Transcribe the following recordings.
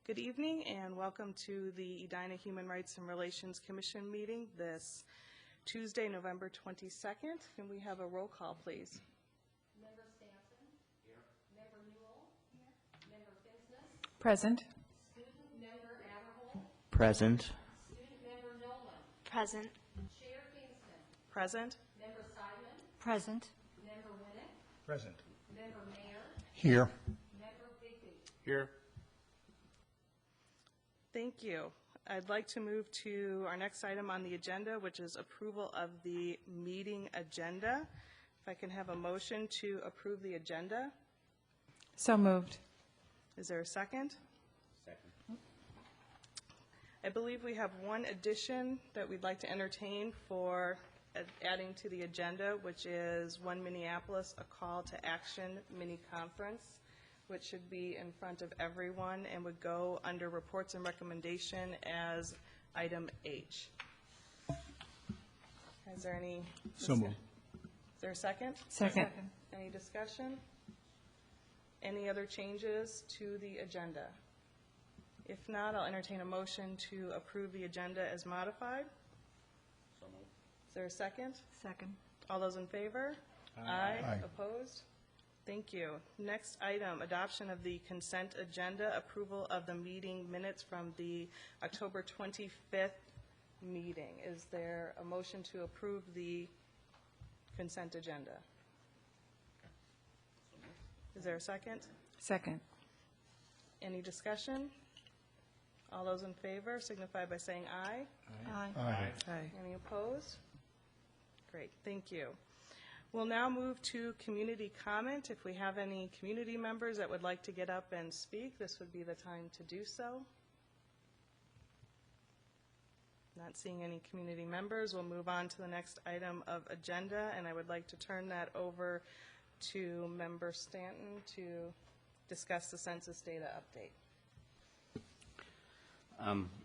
Good evening and welcome to the Edina Human Rights and Relations Commission meeting this Tuesday, November 22nd. Can we have a roll call, please? Member Stanton? Here. Member Newell? Here. Member Finsness? Present. Student Member Aberhold? Present. Student Member Nolan? Present. Chair Kingston? Present. Member Seidman? Present. Member Winnick? Present. Member Mayer? Here. Member Bigby? Here. Thank you. I'd like to move to our next item on the agenda, which is approval of the meeting agenda. If I can have a motion to approve the agenda. So moved. Is there a second? Second. I believe we have one addition that we'd like to entertain for adding to the agenda, which is One Minneapolis, a call to action mini conference, which should be in front of everyone and would go under reports and recommendation as item H. Is there any? So moved. Is there a second? Second. Any discussion? Any other changes to the agenda? If not, I'll entertain a motion to approve the agenda as modified. So moved. Is there a second? Second. All those in favor? Aye. Opposed? Thank you. Next item, adoption of the consent agenda, approval of the meeting minutes from the October 25th meeting. Is there a motion to approve the consent agenda? Is there a second? Second. Any discussion? All those in favor signify by saying aye. Aye. Aye. Any opposed? Great, thank you. We'll now move to community comment. If we have any community members that would like to get up and speak, this would be the time to do so. Not seeing any community members, we'll move on to the next item of agenda, and I would like to turn that over to Member Stanton to discuss the census data update.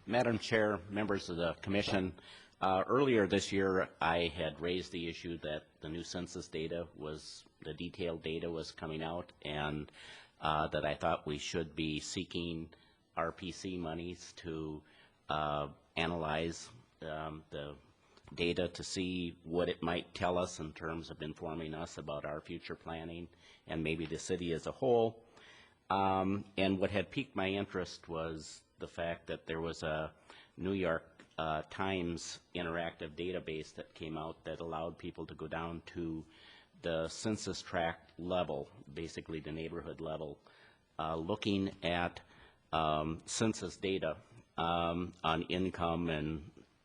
Madam Chair, members of the Commission, earlier this year I had raised the issue that the new census data was, the detailed data was coming out, and that I thought we should be seeking RPC monies to analyze the data to see what it might tell us in terms of informing us about our future planning and maybe the city as a whole. And what had piqued my interest was the fact that there was a New York Times interactive database that came out that allowed people to go down to the census tract level, basically the neighborhood level, looking at census data on income and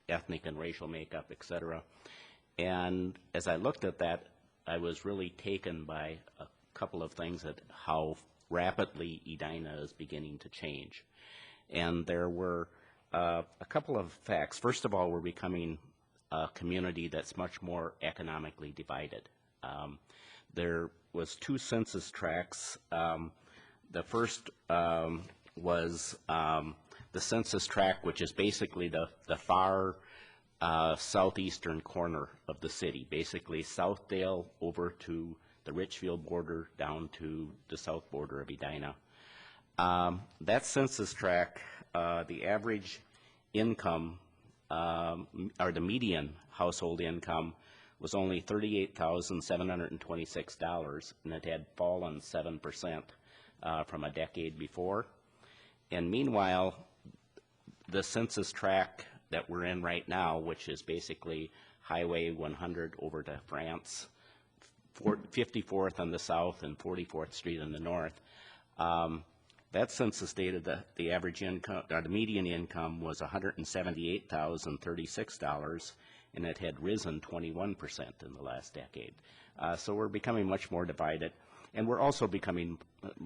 ethnic and racial makeup, et cetera. And as I looked at that, I was really taken by a couple of things, that how rapidly Edina is beginning to change. And there were a couple of facts. First of all, we're becoming a community that's much more economically divided. There was two census tracts. The first was the census tract, which is basically the far southeastern corner of the city, basically Southdale over to the Richfield border down to the south border of Edina. That census tract, the average income, or the median household income, was only $38,726, and it had fallen 7% from a decade before. And meanwhile, the census tract that we're in right now, which is basically Highway 100 over to France, 54th on the south and 44th Street on the north, that census data, the average income, or the median income, was $178,036, and it had risen 21% in the last decade. So we're becoming much more divided, and we're also becoming,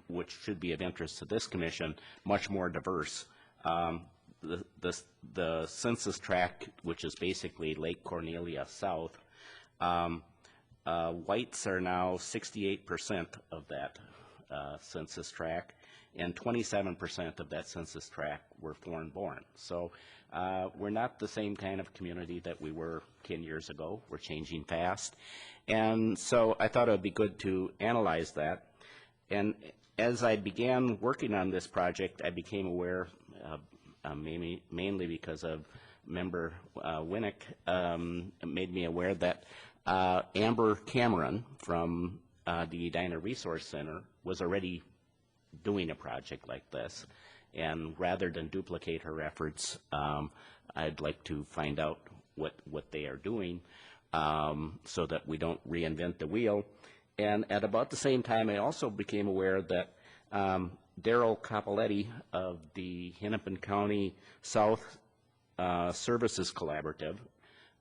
which should be of interest to this commission, much more diverse. The census tract, which is basically Lake Cornelia South, whites are now 68% of that census tract, and 27% of that census tract were foreign-born. So we're not the same kind of community that we were 10 years ago. We're changing fast. And so I thought it would be good to analyze that. And as I began working on this project, I became aware, mainly because of Member Winnick, made me aware that Amber Cameron from the Edina Resource Center was already doing a project like this. And rather than duplicate her efforts, I'd like to find out what they are doing so that we don't reinvent the wheel. And at about the same time, I also became aware that Daryl Capoletti of the Hennepin County South Services Collaborative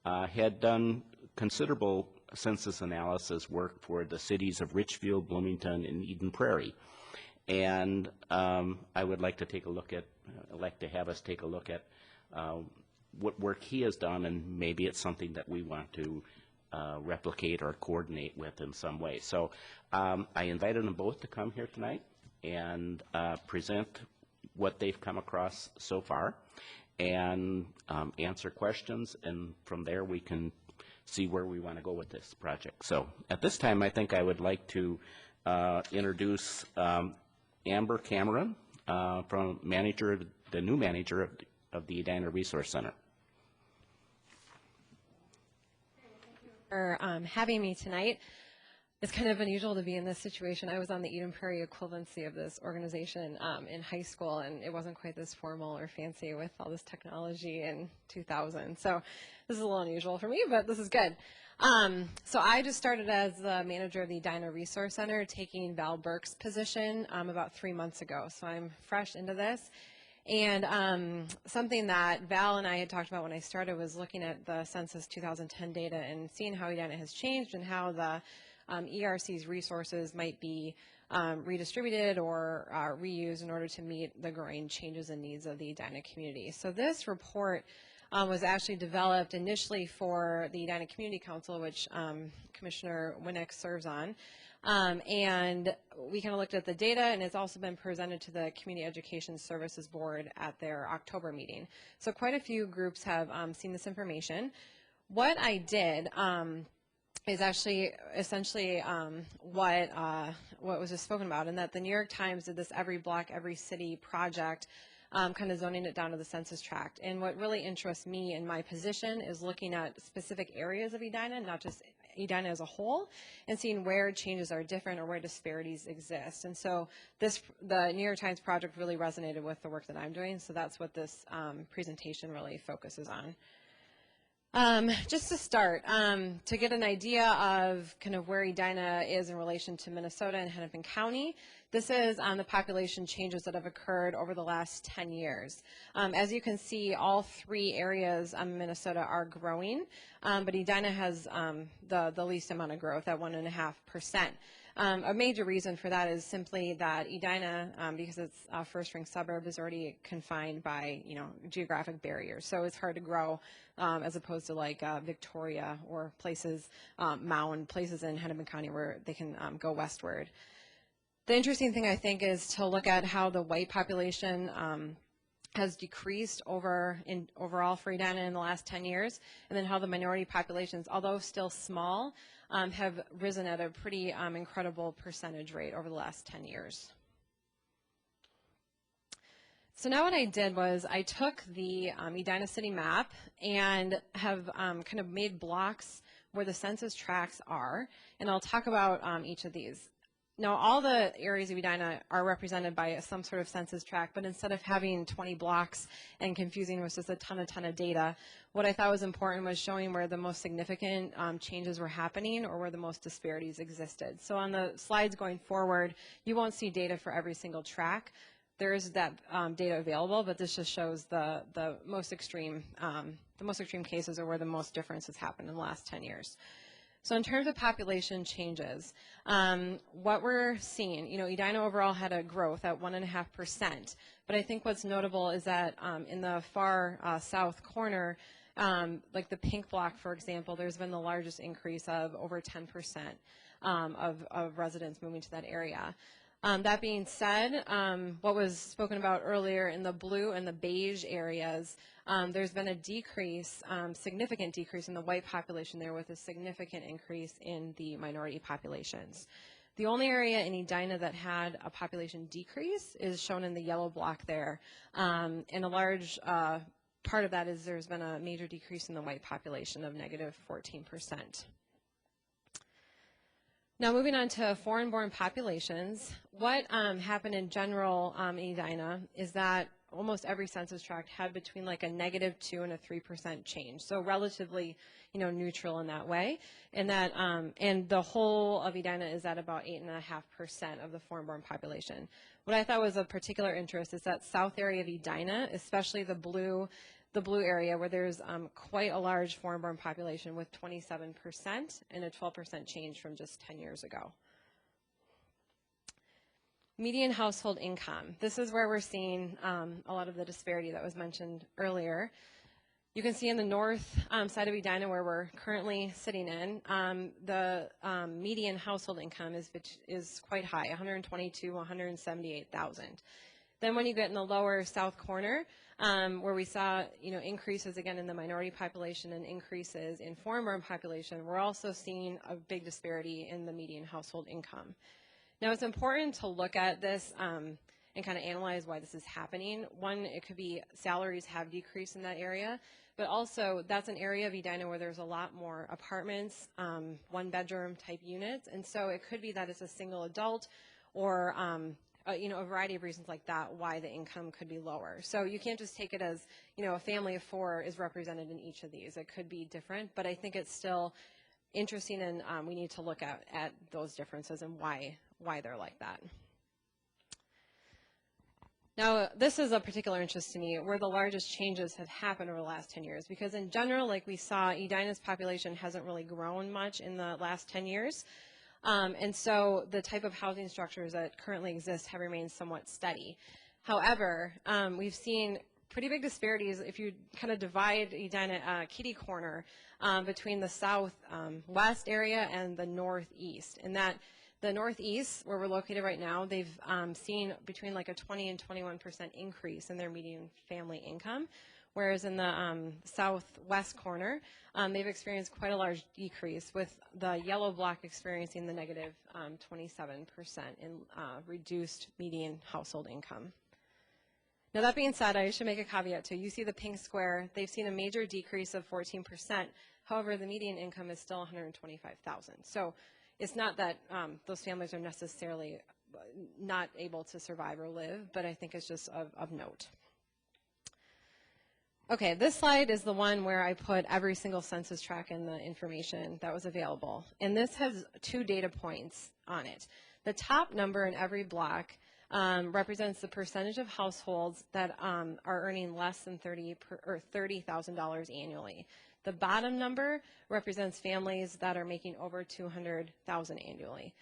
had done considerable census analysis work for the cities of Richfield, Bloomington, and Eden Prairie. And I would like to take a look at, have us take a look at what work he has done, and maybe it's something that we want to replicate or coordinate with in some way. So I invited them both to come here tonight and present what they've come across so far and answer questions, and from there we can see where we want to go with this project. So at this time, I think I would like to introduce Amber Cameron, from the new manager of the Edina Resource Center. For having me tonight. It's kind of unusual to be in this situation. I was on the Eden Prairie equivalency of this organization in high school, and it wasn't quite this formal or fancy with all this technology in 2000. So this is a little unusual for me, but this is good. So I just started as the manager of the Edina Resource Center, taking Val Burke's position about 3 months ago. So I'm fresh into this. And something that Val and I had talked about when I started was looking at the Census 2010 data and seeing how Edina has changed and how the ERC's resources might be redistributed or reused in order to meet the growing changes and needs of the Edina community. So this report was actually developed initially for the Edina Community Council, which Commissioner Winnick serves on. And we kind of looked at the data, and it's also been presented to the Community Education Services Board at their October meeting. So quite a few groups have seen this information. What I did is actually essentially what was just spoken about, and that the New York Times did this Every Block, Every City project, kind of zoning it down to the census tract. And what really interests me in my position is looking at specific areas of Edina, not just Edina as a whole, and seeing where changes are different or where disparities exist. And so the New York Times project really resonated with the work that I'm doing, so that's what this presentation really focuses on. Just to start, to get an idea of kind of where Edina is in relation to Minnesota and Hennepin County, this is on the population changes that have occurred over the last 10 years. As you can see, all three areas in Minnesota are growing, but Edina has the least amount of growth at 1.5%. A major reason for that is simply that Edina, because it's a first-ring suburb, is already confined by geographic barriers. So it's hard to grow as opposed to like Victoria or places, Mound, places in Hennepin County where they can go westward. The interesting thing I think is to look at how the white population has decreased overall for Edina in the last 10 years, and then how the minority populations, although still small, have risen at a pretty incredible percentage rate over the last 10 years. So now what I did was I took the Edina city map and have kind of made blocks where the census tracts are, and I'll talk about each of these. Now, all the areas of Edina are represented by some sort of census tract, but instead of having 20 blocks and confusing with just a ton of data, what I thought was important was showing where the most significant changes were happening or where the most disparities existed. So on the slides going forward, you won't see data for every single tract. There is that data available, but this just shows the most extreme cases or where the most differences happened in the last 10 years. So in terms of population changes, what we're seeing, Edina overall had a growth at 1.5%, but I think what's notable is that in the far south corner, like the pink block, for example, there's been the largest increase of over 10% of residents moving to that area. That being said, what was spoken about earlier in the blue and the beige areas, there's been a decrease, significant decrease in the white population there with a significant increase in the minority populations. The only area in Edina that had a population decrease is shown in the yellow block there. And a large part of that is there's been a major decrease in the white population of negative 14%. Now moving on to foreign-born populations, what happened in general in Edina is that almost every census tract had between like a -2 and a 3% change, so relatively, neutral in that way. And that and the whole of Edina is at about 8.5% of the foreign-born population. What I thought was of particular interest is that south area of Edina, especially the blue area where there's quite a large foreign-born population with 27% and a 12% change from just 10 years ago. Median household income. This is where we're seeing a lot of the disparity that was mentioned earlier. You can see in the north side of Edina where we're currently sitting in, the median household income is quite high, $122,000 to $178,000. Then when you get in the lower south corner, where we saw increases again in the minority population and increases in foreign-born population, we're also seeing a big disparity in the median household income. Now it's important to look at this and kind of analyze why this is happening. One, it could be salaries have decreased in that area, but also that's an area of Edina where there's a lot more apartments, one-bedroom type units, and so it could be that it's a single adult or a variety of reasons like that why the income could be lower. So you can't just take it as, a family of 4 is represented in each of these. It could be different, but I think it's still interesting, and we need to look at those differences and why they're like that. Now, this is a particular interest to me, where the largest changes have happened over the last 10 years, because in general, like we saw, Edina's population hasn't really grown much in the last 10 years. And so the type of housing structures that currently exist have remained somewhat steady. However, we've seen pretty big disparities if you kind of divide Edina kitty corner between the southwest area and the northeast. And that the northeast, where we're located right now, they've seen between like a 20 and 21% increase in their median family income. Whereas in the southwest corner, they've experienced quite a large decrease, with the yellow block experiencing the negative 27% in reduced median household income. Now that being said, I should make a caveat too. You see the pink square, they've seen a major decrease of 14%. However, the median income is still $125,000. So it's not that those families are necessarily not able to survive or live, but I think it's just of note. Okay, this slide is the one where I put every single census tract in the information that was available. And this has 2 data points on it. The top number in every block represents the percentage of households that are earning less than $30,000 annually. The bottom number represents families that are making over $200,000 annually.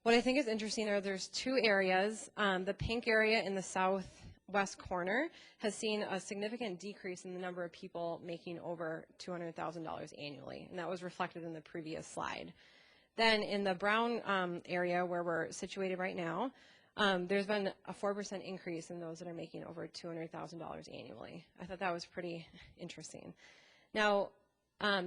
What I think is interesting are there's 2 areas. The pink area in the southwest corner has seen a significant decrease in the number of people making over $200,000 annually, and that was reflected in the previous slide. Then in the brown area where we're situated right now, there's been a 4% increase in those that are making over $200,000 annually. I thought that was pretty interesting. Now,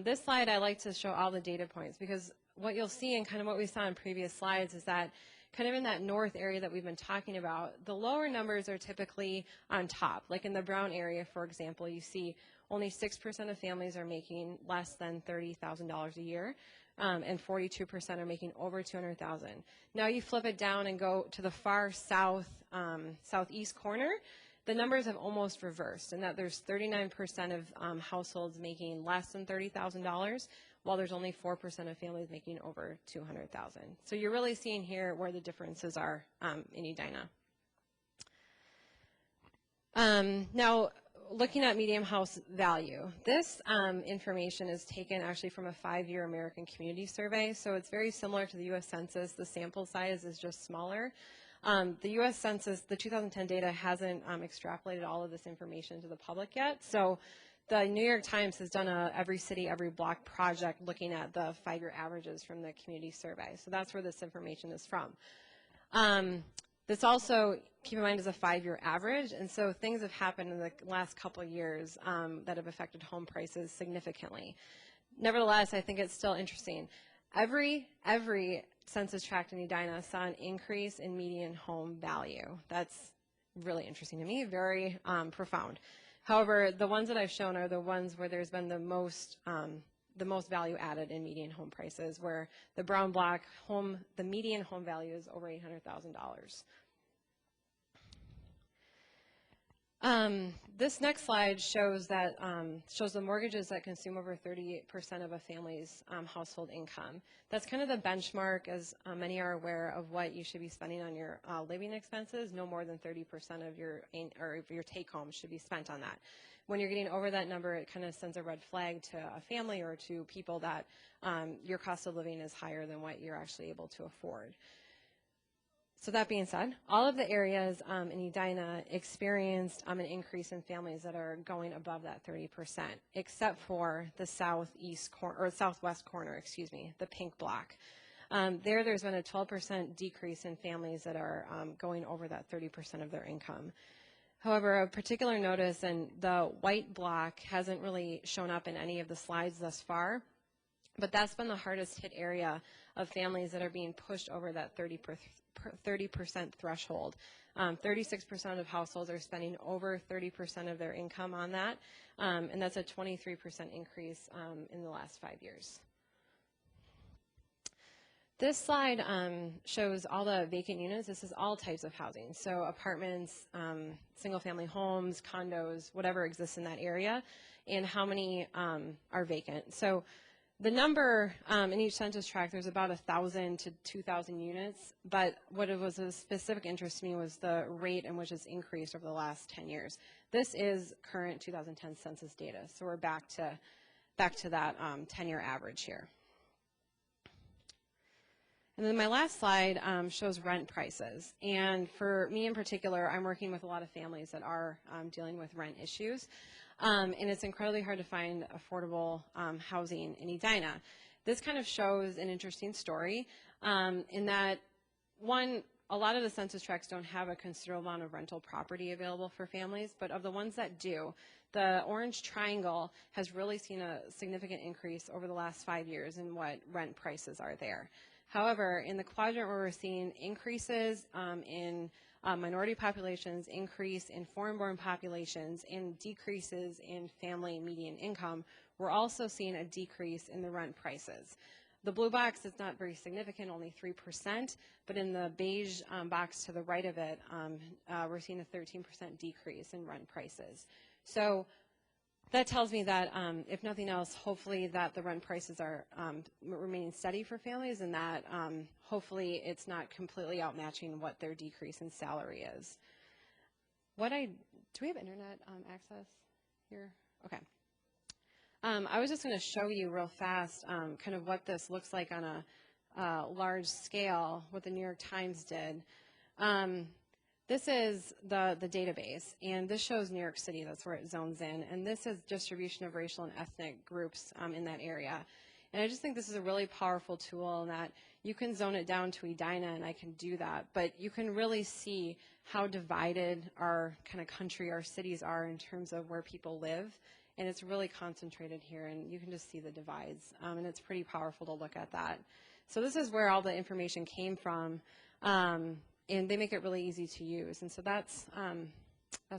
this slide I like to show all the data points, because what you'll see and kind of what we saw in previous slides is that kind of in that north area that we've been talking about, the lower numbers are typically on top. Like in the brown area, for example, you see only 6% of families are making less than $30,000 a year, and 42% are making over $200,000. Now you flip it down and go to the far southeast corner, the numbers have almost reversed, in that there's 39% of households making less than $30,000, while there's only 4% of families making over $200,000. So you're really seeing here where the differences are in Edina. Now, looking at median house value, this information is taken actually from a 5-year American Community Survey, so it's very similar to the U.S. Census. The sample size is just smaller. The U.S. Census, the 2010 data hasn't extrapolated all of this information to the public yet, so the New York Times has done a every city, every block project looking at the 5-year averages from the community survey. So that's where this information is from. This also, keep in mind, is a 5-year average, and so things have happened in the last couple of years that have affected home prices significantly. Nevertheless, I think it's still interesting. Every census tract in Edina saw an increase in median home value. That's really interesting to me, very profound. However, the ones that I've shown are the ones where there's been the most value added in median home prices, where the brown block home, the median home value is over $800,000. This next slide shows that shows the mortgages that consume over 38% of a family's household income. That's kind of the benchmark, as many are aware, of what you should be spending on your living expenses. No more than 30% of your take home should be spent on that. When you're getting over that number, it kind of sends a red flag to a family or to people that your cost of living is higher than what you're actually able to afford. So that being said, all of the areas in Edina experienced an increase in families that are going above that 30%, except for the southwest corner, the pink block. There's been a 12% decrease in families that are going over that 30% of their income. However, of particular notice, and the white block hasn't really shown up in any of the slides thus far, but that's been the hardest hit area of families that are being pushed over that 30% threshold. 36% of households are spending over 30% of their income on that, and that's a 23% increase in the last 5 years. This slide shows all the vacant units. This is all types of housing, so apartments, single-family homes, condos, whatever exists in that area, and how many are vacant. So the number in each census tract, there's about 1,000 to 2,000 units, but what was of specific interest to me was the rate in which it's increased over the last 10 years. This is current 2010 census data, so we're back to that 10-year average here. And then my last slide shows rent prices. And for me in particular, I'm working with a lot of families that are dealing with rent issues. And it's incredibly hard to find affordable housing in Edina. This kind of shows an interesting story in that, one, a lot of the census tracts don't have a considerable amount of rental property available for families, but of the ones that do, the orange triangle has really seen a significant increase over the last 5 years in what rent prices are there. However, in the quadrant where we're seeing increases in minority populations, increase in foreign-born populations, and decreases in family median income, we're also seeing a decrease in the rent prices. The blue box is not very significant, only 3%, but in the beige box to the right of it, we're seeing a 13% decrease in rent prices. So that tells me that, if nothing else, hopefully that the rent prices are remaining steady for families, and that hopefully it's not completely outmatching what their decrease in salary is. Do we have internet access here? Okay. I was just going to show you real fast kind of what this looks like on a large scale, what the New York Times did. This is the database, and this shows New York City. That's where it zones in, and this is distribution of racial and ethnic groups in that area. And I just think this is a really powerful tool, in that you can zone it down to Edina, and I can do that, but you can really see how divided our kind of country, our cities are in terms of where people live, and it's really concentrated here, and you can just see the divides, and it's pretty powerful to look at that. So this is where all the information came from. And they make it really easy to use. And so that's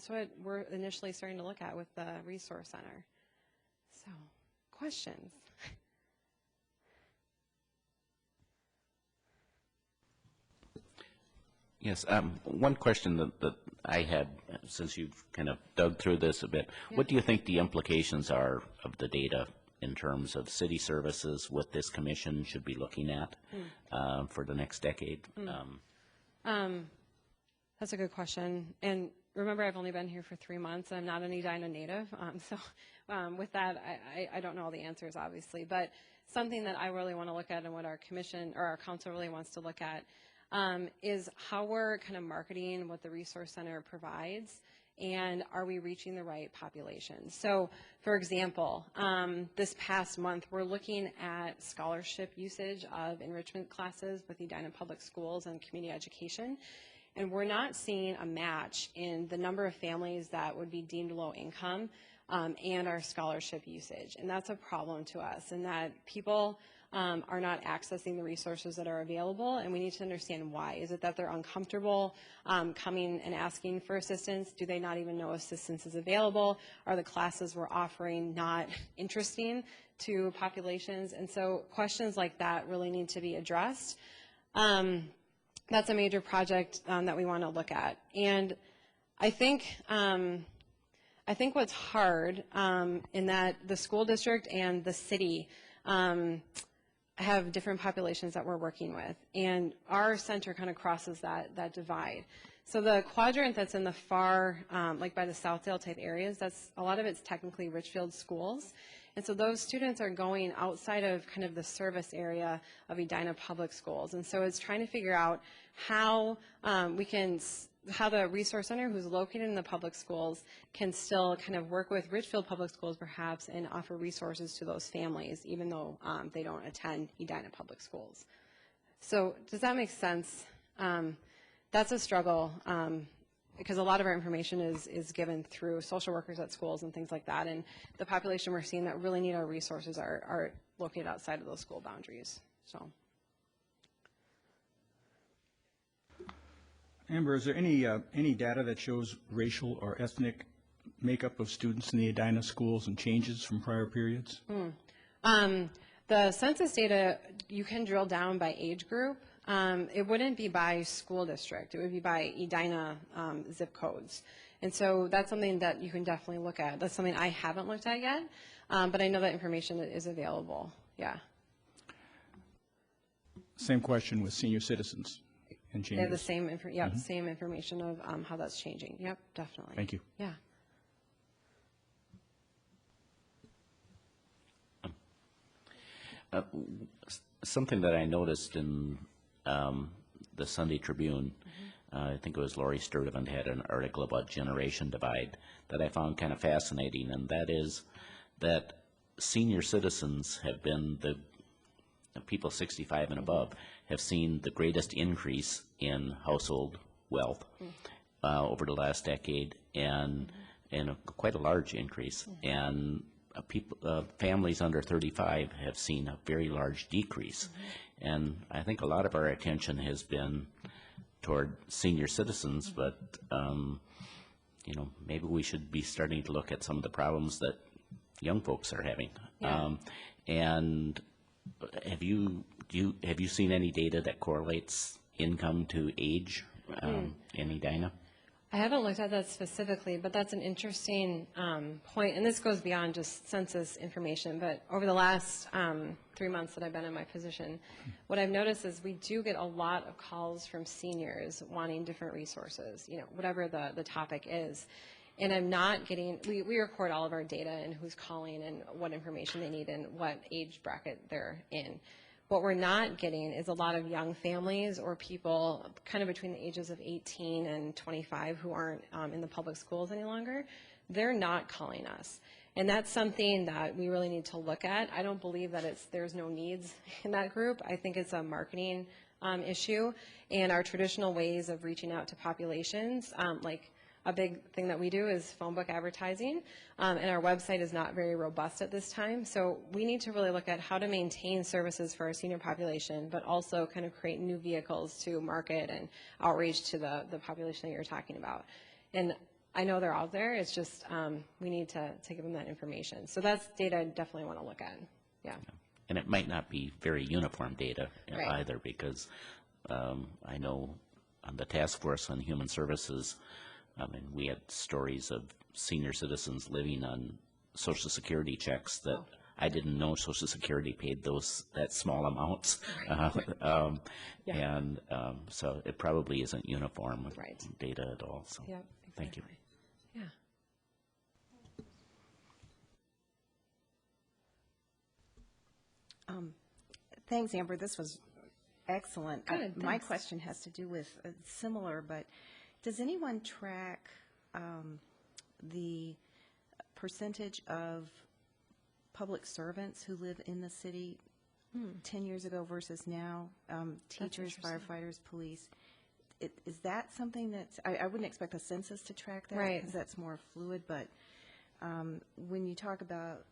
what we're initially starting to look at with the Resource Center. So, questions? Yes, one question that I had, since you've kind of dug through this a bit, what do you think the implications are of the data in terms of city services, what this commission should be looking at for the next decade? That's a good question. And remember, I've only been here for 3 months. I'm not an Edina native. So with that, I don't know all the answers, obviously. But something that I really want to look at, and what our commission or our council really wants to look at, is how we're kind of marketing what the Resource Center provides, and are we reaching the right population? So, for example, this past month, we're looking at scholarship usage of enrichment classes with Edina Public Schools and community education, and we're not seeing a match in the number of families that would be deemed low income and our scholarship usage. And that's a problem to us, in that people are not accessing the resources that are available, and we need to understand why. Is it that they're uncomfortable coming and asking for assistance? Do they not even know assistance is available? Are the classes we're offering not interesting to populations? And so questions like that really need to be addressed. That's a major project that we want to look at. And I think what's hard in that the school district and the city have different populations that we're working with, and our center kind of crosses that divide. So the quadrant that's in the far, like by the Southdale type areas, that's a lot of it's technically Richfield schools. And so those students are going outside of kind of the service area of Edina Public Schools. And so it's trying to figure out how how the resource center who's located in the public schools can still kind of work with Richfield Public Schools perhaps and offer resources to those families, even though they don't attend Edina Public Schools. So does that make sense? That's a struggle. Because a lot of our information is given through social workers at schools and things like that. And the population we're seeing that really need our resources are located outside of those school boundaries. So, Amber, is there any data that shows racial or ethnic makeup of students in the Edina schools and changes from prior periods? The census data, you can drill down by age group. It wouldn't be by school district. It would be by Edina zip codes. And so that's something that you can definitely look at. That's something I haven't looked at yet, but I know that information is available. Yeah. Same question with senior citizens and changes. They have the same, same information of how that's changing. Yep, definitely. Thank you. Yeah. Something that I noticed in the Sunday Tribune, I think it was Lori Sturdivant had an article about generation divide that I found kind of fascinating, and that is that senior citizens have been the people 65 and above have seen the greatest increase in household wealth over the last decade, and quite a large increase. And families under 35 have seen a very large decrease. And I think a lot of our attention has been toward senior citizens, but maybe we should be starting to look at some of the problems that young folks are having. Yeah. And have you seen any data that correlates income to age in Edina? I haven't looked at that specifically, but that's an interesting point, and this goes beyond just census information, but over the last 3 months that I've been in my position, what I've noticed is we do get a lot of calls from seniors wanting different resources, whatever the topic is. And I'm not getting, we record all of our data and who's calling and what information they need and what age bracket they're in. What we're not getting is a lot of young families or people kind of between the ages of 18 and 25 who aren't in the public schools any longer. They're not calling us. And that's something that we really need to look at. I don't believe that there's no needs in that group. I think it's a marketing issue. And our traditional ways of reaching out to populations, like a big thing that we do is phone book advertising, and our website is not very robust at this time. So we need to really look at how to maintain services for our senior population, but also kind of create new vehicles to market and outreach to the population that you're talking about. And I know they're out there. It's just we need to give them that information. So that's data I definitely want to look at. Yeah. And it might not be very uniform data Right. either, because I know on the Task Force on Human Services, we had stories of senior citizens living on Social Security checks that I didn't know Social Security paid that small amounts. And so it probably isn't uniform Right. data at all. So Yep, thank you. Yeah. Thanks, Amber. This was excellent. Good, My thanks. question has to do with similar, but does anyone track the percentage of public servants who live in the city 10 years ago versus now? Teachers, interesting. firefighters, police. Is that something that's, I wouldn't expect a census to track that Right. because that's more fluid, but when you talk about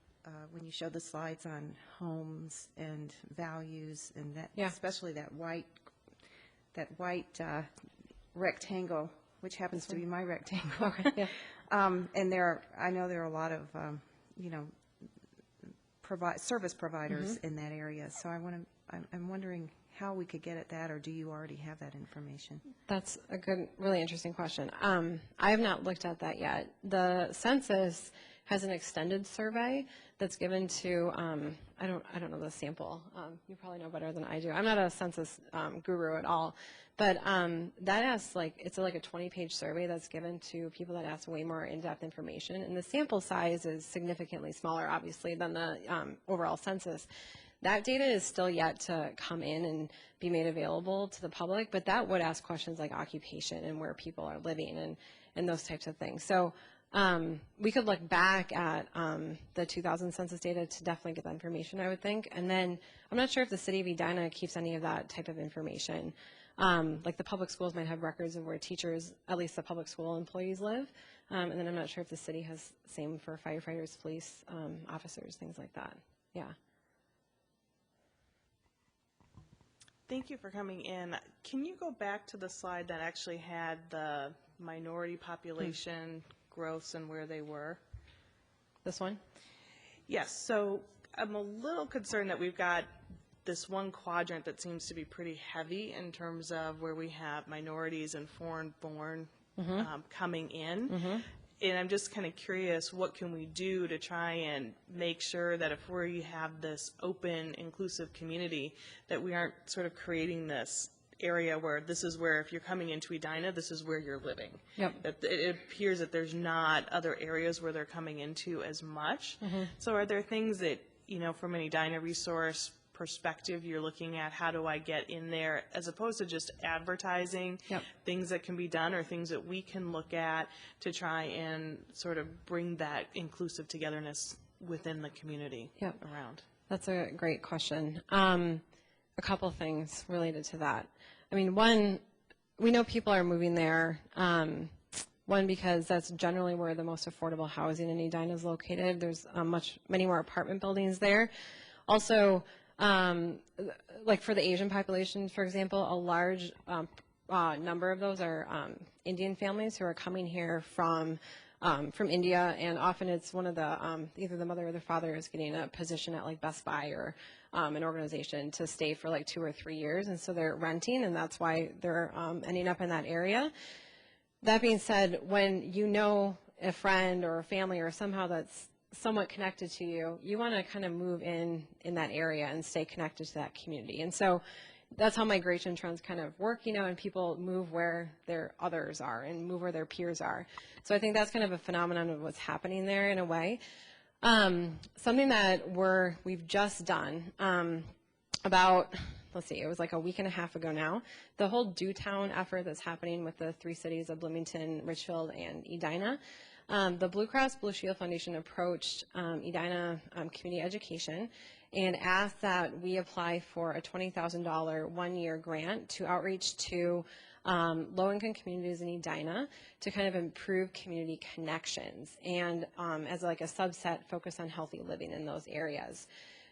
when you showed the slides on homes and values and that, Yeah. especially that white rectangle, which happens to be my rectangle. Okay, yeah. And I know there are a lot of, service providers in that area. So I'm wondering how we could get at that, or do you already have that information? That's a good, really interesting question. I have not looked at that yet. The census has an extended survey that's given to, I don't know the sample. You probably know better than I do. I'm not a census guru at all, but that asks it's like a 20-page survey that's given to people that ask way more in-depth information, and the sample size is significantly smaller, obviously, than the overall census. That data is still yet to come in and be made available to the public, but that would ask questions like occupation and where people are living and those types of things. So we could look back at the 2000 census data to definitely get that information, I would think. And then I'm not sure if the city of Edina keeps any of that type of information. Like the public schools might have records of where teachers, at least the public school employees, live. And then I'm not sure if the city has same for firefighters, police officers, things like that. Yeah. Thank you for coming in. Can you go back to the slide that actually had the minority population growths and where they were? This one? Yes, so I'm a little concerned that we've got this one quadrant that seems to be pretty heavy in terms of where we have minorities and foreign-born coming in. And I'm just kind of curious, what can we do to try and make sure that if we have this open, inclusive community, that we aren't sort of creating this area where this is where, if you're coming into Edina, this is where you're living. Yep. That it appears that there's not other areas where they're coming into as much. So are there things that, from an Edina resource perspective, you're looking at, how do I get in there, as opposed to just advertising things that can be done or things that we can look at to try and sort of bring that inclusive togetherness within the community around? That's a great question. A couple things related to that. I mean, one, we know people are moving there. One, because that's generally where the most affordable housing in Edina is located. There's many more apartment buildings there. Also, like for the Asian population, for example, a large number of those are Indian families who are coming here from India, and often it's one of the either the mother or the father is getting a position at like Best Buy or an organization to stay for like 2 or 3 years, and so they're renting, and that's why they're ending up in that area. That being said, when you know a friend or a family or somehow that's somewhat connected to you, you want to kind of move in that area and stay connected to that community. And so that's how migration trends kind of work, and people move where their others are and move where their peers are. So I think that's kind of a phenomenon of what's happening there in a way. Something that we've just done about, let's see, it was like a week and a half ago now, the whole Do Town effort that's happening with the 3 cities of Bloomington, Richfield, and Edina. The Blue Cross Blue Shield Foundation approached Edina Community Education and asked that we apply for a $20,000 one-year grant to outreach to low-income communities in Edina to kind of improve community connections, and as like a subset, focus on healthy living in those areas.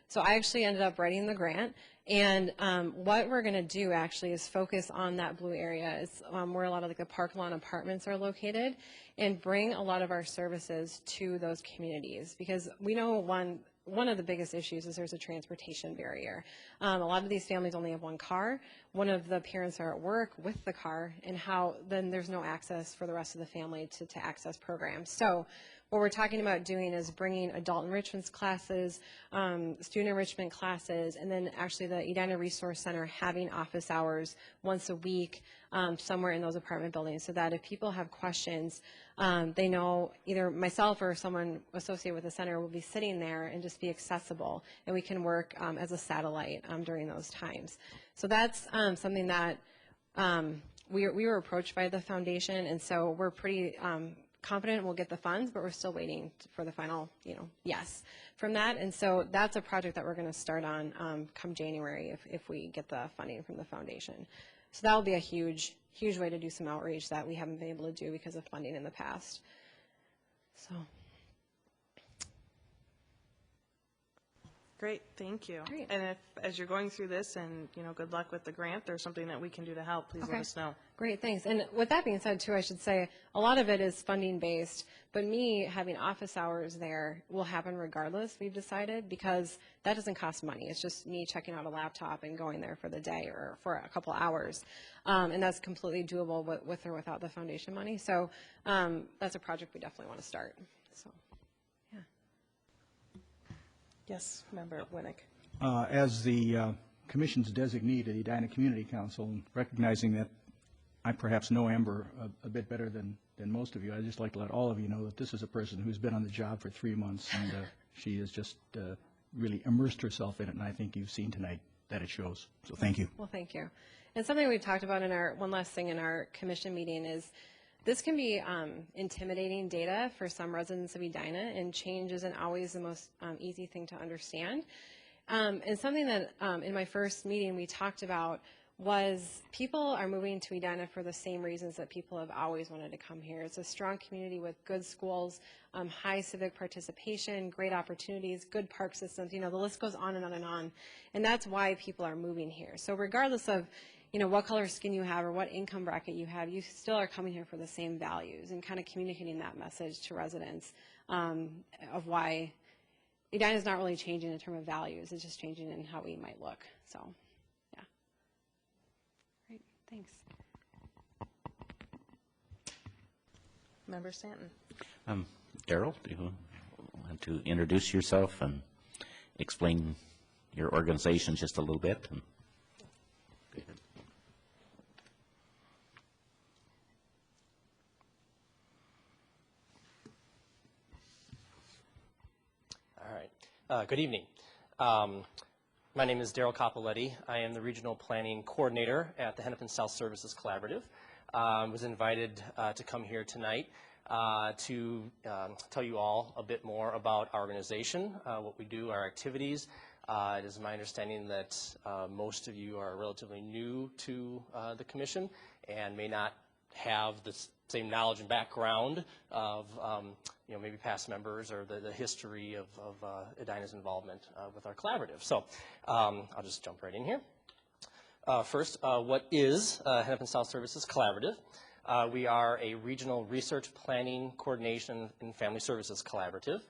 So I actually ended up writing the grant, and what we're going to do actually is focus on that blue area. It's where a lot of like the park lawn apartments are located, and bring a lot of our services to those communities, because we know one of the biggest issues is there's a transportation barrier. A lot of these families only have one car. One of the parents are at work with the car, and then there's no access for the rest of the family to access programs. So what we're talking about doing is bringing adult enrichment classes, student enrichment classes, and then actually the Edina Resource Center having office hours once a week somewhere in those apartment buildings, so that if people have questions, they know either myself or someone associated with the center will be sitting there and just be accessible, and we can work as a satellite during those times. So that's something that we were approached by the foundation, and so we're pretty confident we'll get the funds, but we're still waiting for the final, yes from that. And so that's a project that we're going to start on come January if we get the funding from the foundation. So that will be a huge way to do some outreach that we haven't been able to do because of funding in the past. So Great, thank you. Great. And if, as you're going through this, and, good luck with the grant, there's something that we can do to help, please let Okay. us know. Great, thanks. And with that being said, too, I should say a lot of it is funding based, but me having office hours there will happen regardless, we've decided, because that doesn't cost money. It's just me checking out a laptop and going there for the day or for a couple hours. And that's completely doable with or without the foundation money. So that's a project we definitely want to start. So, yeah. Yes, Member Winnick. As the Commission's designee to the Edina Community Council, and recognizing that I perhaps know Amber a bit better than most of you, I'd just like to let all of you know that this is a person who's been on the job for 3 months, and she has just really immersed herself in it, and I think you've seen tonight that it shows. So thank you. Well, thank you. And something we've talked about in one last thing in our commission meeting is this can be intimidating data for some residents of Edina, and change isn't always the most easy thing to understand. And something that in my first meeting we talked about was people are moving to Edina for the same reasons that people have always wanted to come here. It's a strong community with good schools, high civic participation, great opportunities, good park systems. The list goes on and on and on. And that's why people are moving here. So regardless of what color skin you have or what income bracket you have, you still are coming here for the same values, and kind of communicating that message to residents of why Edina is not really changing in terms of values. It's just changing in how we might look. So, yeah. Great. Thanks. Member Stanton. Daryl, do you want to introduce yourself and explain your organization just a little bit? Go ahead. All right. Good evening. My name is Daryl Capoletti. I am the Regional Planning Coordinator at the Hennepin South Services Collaborative. I was invited to come here tonight to tell you all a bit more about our organization, what we do, our activities. It is my understanding that most of you are relatively new to the Commission and may not have the same knowledge and background of maybe past members or the history of Edina's involvement with our collaborative. So I'll just jump right in here. First, what is Hennepin South Services Collaborative? We are a regional research planning, coordination, and family services collaborative.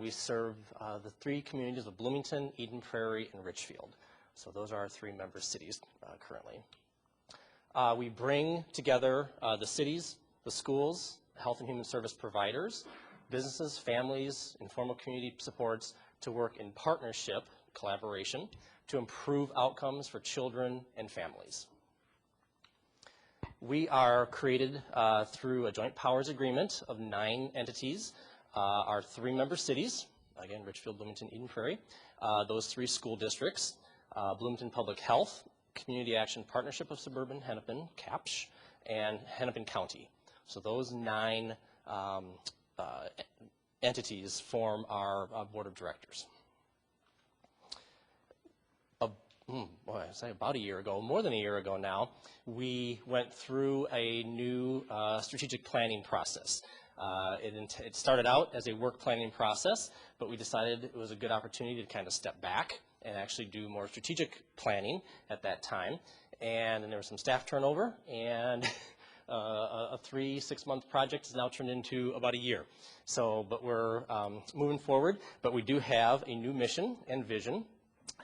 We serve the 3 communities of Bloomington, Eden Prairie, and Richfield. So those are our 3 member cities currently. We bring together the cities, the schools, health and human service providers, businesses, families, informal community supports to work in partnership, collaboration, to improve outcomes for children and families. We are created through a joint powers agreement of 9 entities. Our 3 member cities, again, Richfield, Bloomington, Eden Prairie, those 3 school districts, Bloomington Public Health, Community Action Partnership of Suburban Hennepin, CAPSH, and Hennepin County. So those 9 entities form our board of directors. About a year ago, more than a year ago now, we went through a new strategic planning process. It started out as a work planning process, but we decided it was a good opportunity to kind of step back and actually do more strategic planning at that time. And then there was some staff turnover, and a 3-6-month project has now turned into about a year. So, but we're moving forward, but we do have a new mission and vision,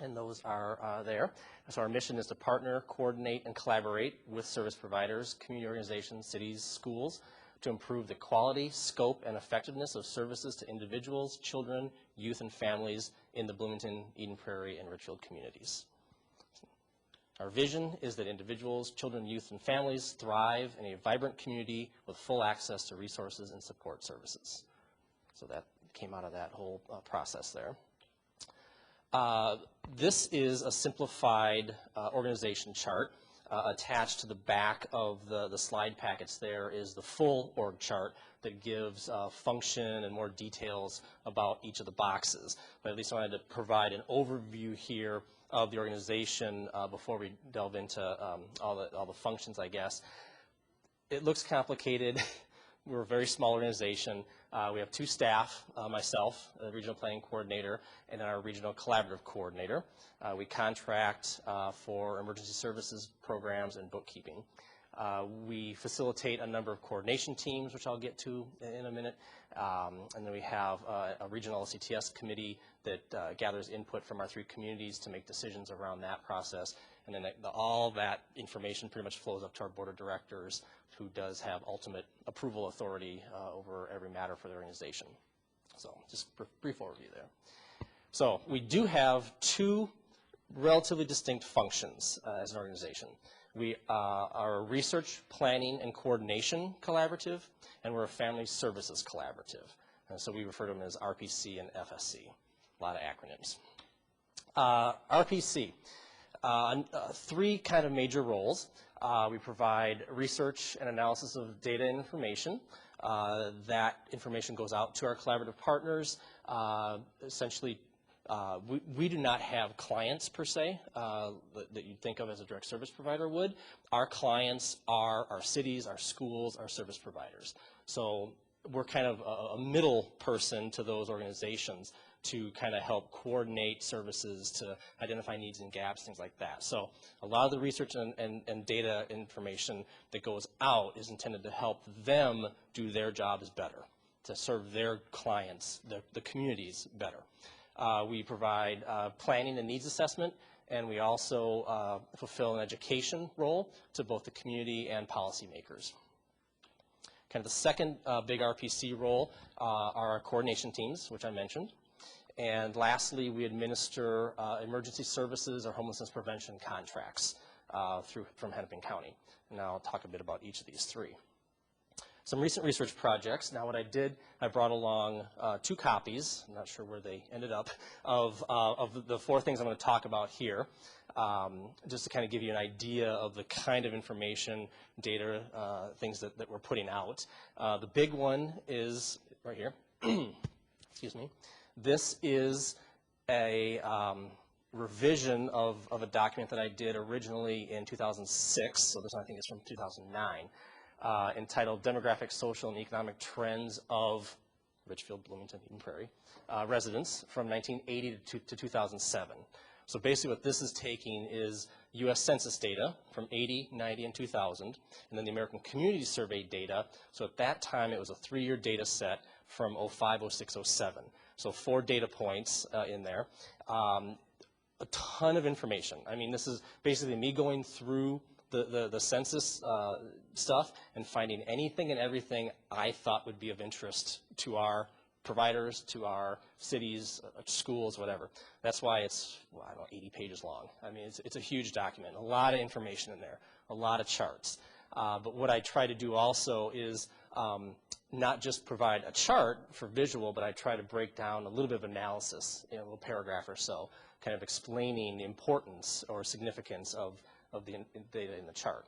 and those are there. So our mission is to partner, coordinate, and collaborate with service providers, community organizations, cities, schools, to improve the quality, scope, and effectiveness of services to individuals, children, youth, and families in the Bloomington, Eden Prairie, and Richfield communities. Our vision is that individuals, children, youth, and families thrive in a vibrant community with full access to resources and support services. So that came out of that whole process there. This is a simplified organization chart. Attached to the back of the slide packets there is the full org chart that gives function and more details about each of the boxes. But at least I wanted to provide an overview here of the organization before we delve into all the functions, I guess. It looks complicated. We're a very small organization. We have 2 staff, myself, the Regional Planning Coordinator, and our Regional Collaborative Coordinator. We contract for emergency services programs and bookkeeping. We facilitate a number of coordination teams, which I'll get to in a minute. And then we have a regional LCTS committee that gathers input from our 3 communities to make decisions around that process. And then all that information pretty much flows up to our board of directors, who does have ultimate approval authority over every matter for the organization. So just a brief overview there. So we do have 2 relatively distinct functions as an organization. We are a research, planning, and coordination collaborative, and we're a family services collaborative. And so we refer to them as RPC and FSC, a lot of acronyms. RPC, 3 kind of major roles. We provide research and analysis of data and information. That information goes out to our collaborative partners. Essentially, we do not have clients per se that you'd think of as a direct service provider would. Our clients are our cities, our schools, our service providers. So we're kind of a middle person to those organizations to kind of help coordinate services, to identify needs and gaps, things like that. So a lot of the research and data information that goes out is intended to help them do their jobs better, to serve their clients, the communities better. We provide planning and needs assessment, and we also fulfill an education role to both the community and policymakers. Kind of the second big RPC role are our coordination teams, which I mentioned. And lastly, we administer emergency services or homelessness prevention contracts from Hennepin County. And now I'll talk a bit about each of these 3. Some recent research projects. Now what I did, I brought along 2 copies, I'm not sure where they ended up, of the 4 things I'm going to talk about here, just to kind of give you an idea of the kind of information, data, things that we're putting out. The big one is right here. Excuse me. This is a revision of a document that I did originally in 2006, so this one I think is from 2009. Entitled Demographic, Social, and Economic Trends of Richfield, Bloomington, Eden Prairie residents from 1980 to 2007. So basically what this is taking is U.S. Census data from 80, 90, and 2000, and then the American Community Survey data. So at that time it was a 3-year data set from 05, 06, 07. So 4 data points in there. A ton of information. I mean, this is basically me going through the census stuff and finding anything and everything I thought would be of interest to our providers, to our cities, schools, whatever. That's why it's, well, I don't know, 80 pages long. I mean, it's a huge document, a lot of information in there, a lot of charts. But what I try to do also is not just provide a chart for visual, but I try to break down a little bit of analysis in a little paragraph or so, kind of explaining the importance or significance of the data in the chart.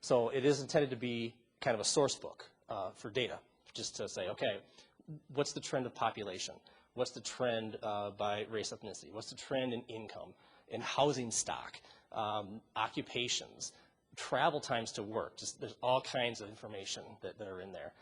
So it is intended to be kind of a source book for data, just to say, okay, what's the trend of population? What's the trend by race, ethnicity? What's the trend in income, in housing stock, occupations, travel times to work? Just there's all kinds of information that are in there.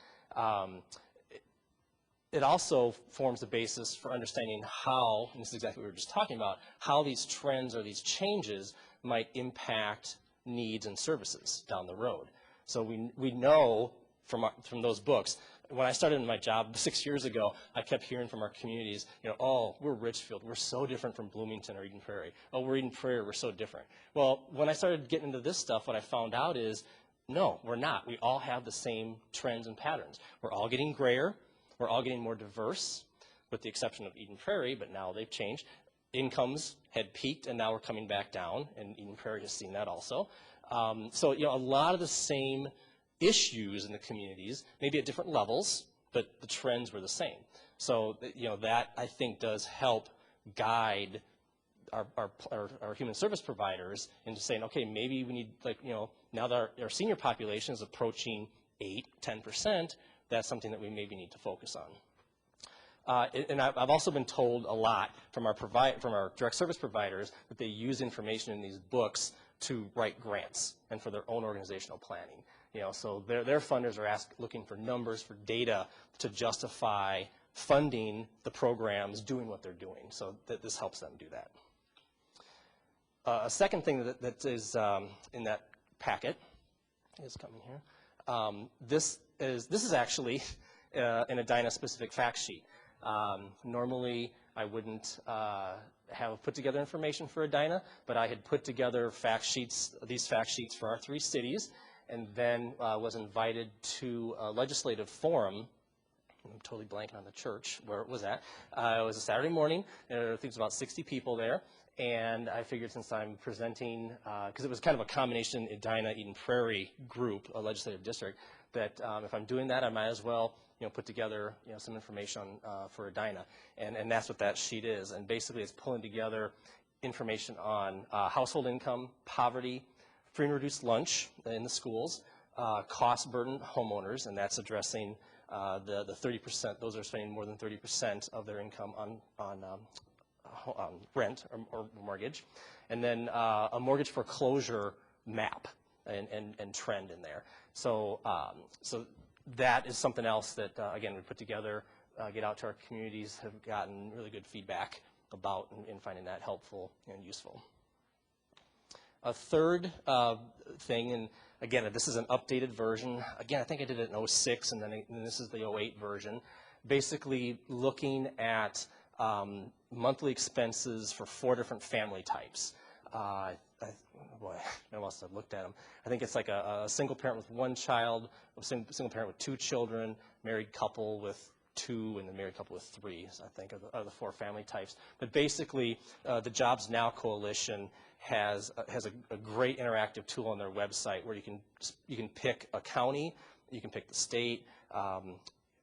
It also forms the basis for understanding how, and this is exactly what we were just talking about, how these trends or these changes might impact needs and services down the road. So we know from those books, when I started in my job 6 years ago, I kept hearing from our communities, you know, oh, we're Richfield, we're so different from Bloomington or Eden Prairie. Oh, we're Eden Prairie, we're so different. Well, when I started getting into this stuff, what I found out is, no, we're not. We all have the same trends and patterns. We're all getting grayer. We're all getting more diverse, with the exception of Eden Prairie, but now they've changed. Incomes had peaked, and now we're coming back down, and Eden Prairie has seen that also. So, you know, a lot of the same issues in the communities, maybe at different levels, but the trends were the same. So, you know, that I think does help guide our human service providers into saying, okay, maybe we need, like, you know, now that our senior population is approaching 8-10%, that's something that we maybe need to focus on. And I've also been told a lot from our direct service providers that they use information in these books to write grants and for their own organizational planning. So their funders are looking for numbers, for data to justify funding the programs doing what they're doing. So this helps them do that. A second thing that is in that packet is coming here. This is actually an Edina specific fact sheet. Normally, I wouldn't have put together information for Edina, but I had put together these fact sheets for our 3 cities, and then was invited to a legislative forum. I'm totally blanking on the church where it was at. It was a Saturday morning, and I think it was about 60 people there. And I figured since I'm presenting, because it was kind of a combination Edina, Eden Prairie group, a legislative district, that if I'm doing that, I might as well put together some information for Edina. And that's what that sheet is. And basically it's pulling together information on household income, poverty, free and reduced lunch in the schools, cost burden homeowners, and that's addressing the 30%, those are spending more than 30% of their income on rent or mortgage, and then a mortgage foreclosure map and trend in there. So that is something else that, again, we put together, get out to our communities, have gotten really good feedback about and finding that helpful and useful. A third thing, and again, this is an updated version. Again, I think I did it in 06, and then this is the 08 version. Basically looking at monthly expenses for 4 different family types. Boy, I must have looked at them. I think it's like a single parent with 1 child, a single parent with 2 children, married couple with 2, and a married couple with 3, I think, are the 4 family types. But basically, the Jobs Now Coalition has a great interactive tool on their website where you can pick a county, you can pick the state,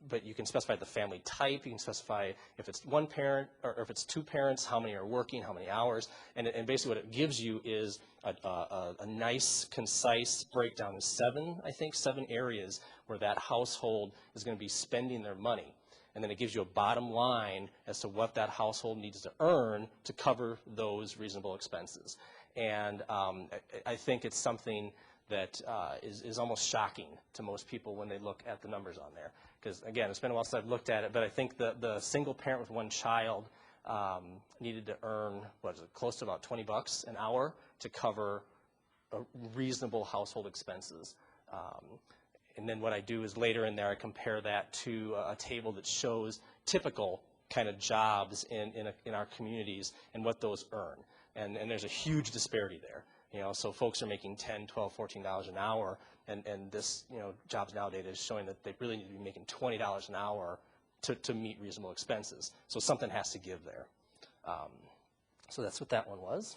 but you can specify the family type. You can specify if it's 1 parent or if it's 2 parents, how many are working, how many hours, and basically what it gives you is a nice, concise breakdown of 7 areas where that household is going to be spending their money. And then it gives you a bottom line as to what that household needs to earn to cover those reasonable expenses. And I think it's something that is almost shocking to most people when they look at the numbers on there. Because, again, it's been a while since I've looked at it, but I think the single parent with 1 child needed to earn, close to about $20 an hour to cover reasonable household expenses. And then what I do is later in there I compare that to a table that shows typical kind of jobs in our communities and what those earn. And there's a huge disparity there. So folks are making $10, $12, $14 an hour, and this Jobs Now data is showing that they really need to be making $20 an hour to meet reasonable expenses. So something has to give there. So that's what that one was.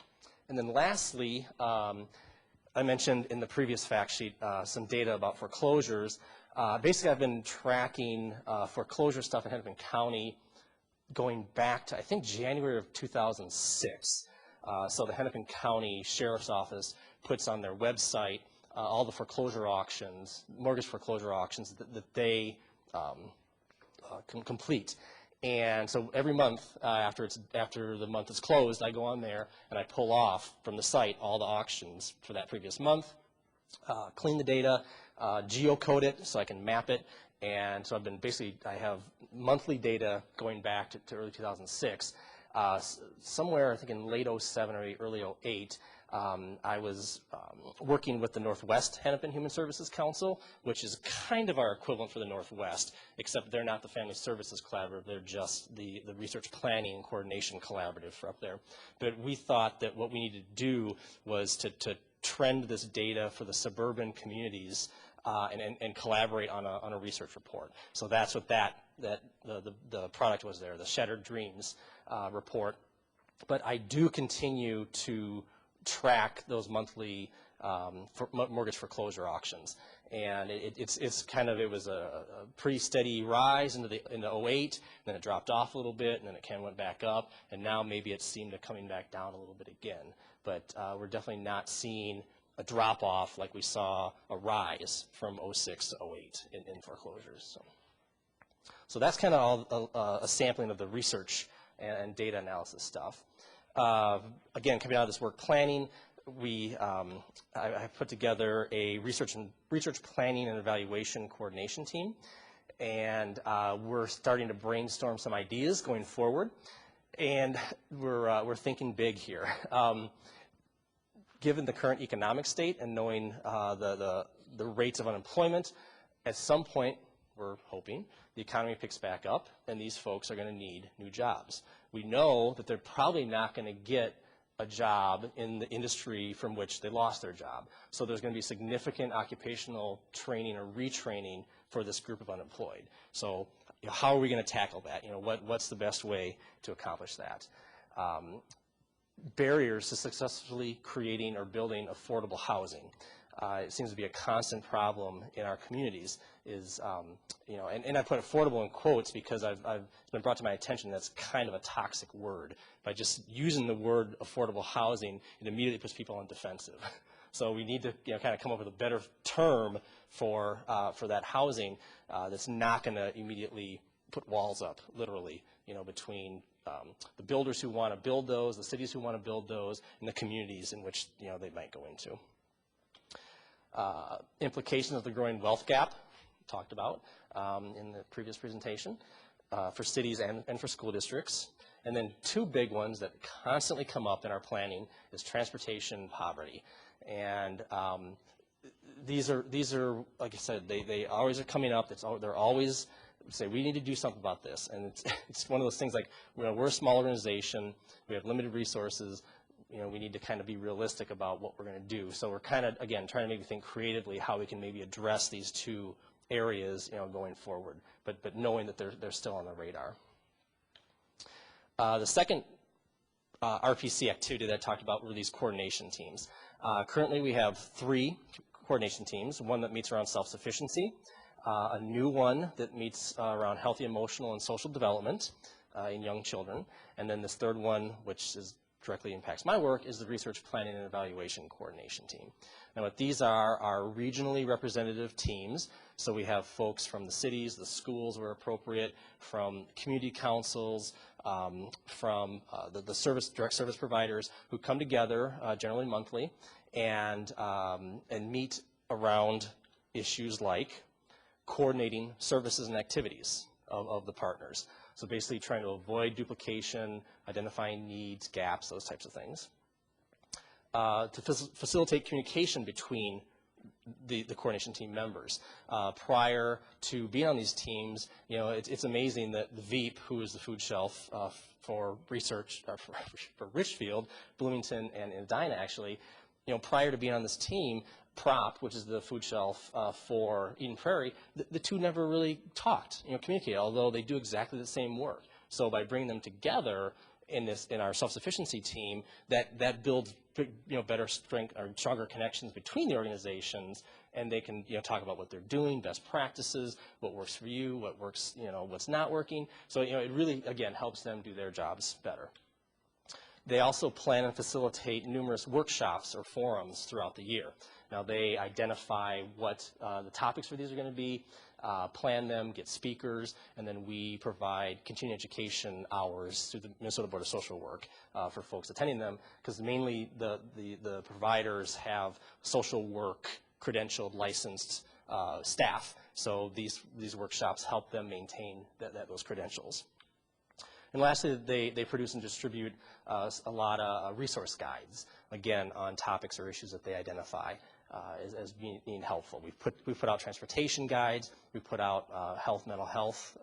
And then lastly, I mentioned in the previous fact sheet some data about foreclosures. Basically, I've been tracking foreclosure stuff in Hennepin County going back to, I think, January of 2006. So the Hennepin County Sheriff's Office puts on their website all the foreclosure auctions, mortgage foreclosure auctions that they complete. And so every month after the month is closed, I go on there and I pull off from the site all the auctions for that previous month, clean the data, geocode it so I can map it. And so I have monthly data going back to early 2006. Somewhere, I think in late 07 or early 08, I was working with the Northwest Hennepin Human Services Council, which is kind of our equivalent for the Northwest, except they're not the Family Services Collaborative, they're just the Research Planning and Coordination Collaborative for up there. But we thought that what we needed to do was to trend this data for the suburban communities and collaborate on a research report. So that's what the product was there, the Shattered Dreams report. But I do continue to track those monthly mortgage foreclosure auctions, and it was a pretty steady rise into 08, then it dropped off a little bit, and then it kind of went back up, and now maybe it seemed to coming back down a little bit again. But we're definitely not seeing a drop off like we saw a rise from 06 to 08 in foreclosures. So that's kind of all a sampling of the research and data analysis stuff. Again, coming out of this work planning, I put together a research planning and evaluation coordination team, and we're starting to brainstorm some ideas going forward, and we're thinking big here. Given the current economic state and knowing the rates of unemployment, at some point, we're hoping, the economy picks back up, and these folks are going to need new jobs. We know that they're probably not going to get a job in the industry from which they lost their job. So there's going to be significant occupational training or retraining for this group of unemployed. So how are we going to tackle that? What's the best way to accomplish that? Barriers to successfully creating or building affordable housing. It seems to be a constant problem in our communities. And I put affordable in quotes because it's been brought to my attention that's kind of a toxic word. By just using the word affordable housing, it immediately puts people on defensive. So we need to kind of come up with a better term for that housing that's not going to immediately put walls up, literally, between the builders who want to build those, the cities who want to build those, and the communities in which they might go into. Implications of the growing wealth gap, talked about in the previous presentation, for cities and for school districts. And then two big ones that constantly come up in our planning is transportation poverty. And these are, like I said, they always are coming up. They're always say, we need to do something about this. And it's one of those things like, we're a small organization, we have limited resources, we need to kind of be realistic about what we're going to do. So we're kind of, again, trying to maybe think creatively how we can maybe address these two areas, going forward, but knowing that they're still on the radar. The second RPC activity that I talked about were these coordination teams. Currently we have 3 coordination teams, one that meets around self-sufficiency, a new one that meets around healthy emotional and social development in young children, and then this third one, which directly impacts my work, is the research planning and evaluation coordination team. Now what these are regionally representative teams, so we have folks from the cities, the schools where appropriate, from community councils, from the direct service providers who come together generally monthly and meet around issues like coordinating services and activities of the partners. So basically trying to avoid duplication, identifying needs, gaps, those types of things. To facilitate communication between the coordination team members. Prior to being on these teams, it's amazing that the VEEP, who is the food shelf for research, for Richfield, Bloomington, and Edina actually, prior to being on this team, PROP, which is the food shelf for Eden Prairie, the two never really talked, communicated, although they do exactly the same work. So by bringing them together in our self-sufficiency team, that builds better strength or stronger connections between the organizations, and they can talk about what they're doing, best practices, what works for you, what works, what's not working. So it really again helps them do their jobs better. They also plan and facilitate numerous workshops or forums throughout the year. Now they identify what the topics for these are going to be, plan them, get speakers, and then we provide continuing education hours through the Minnesota Board of Social Work for folks attending them, because mainly the providers have social work credentialed, licensed staff. So these workshops help them maintain those credentials. And lastly, they produce and distribute a lot of resource guides, again, on topics or issues that they identify as being helpful. We put out transportation guides, we put out mental health,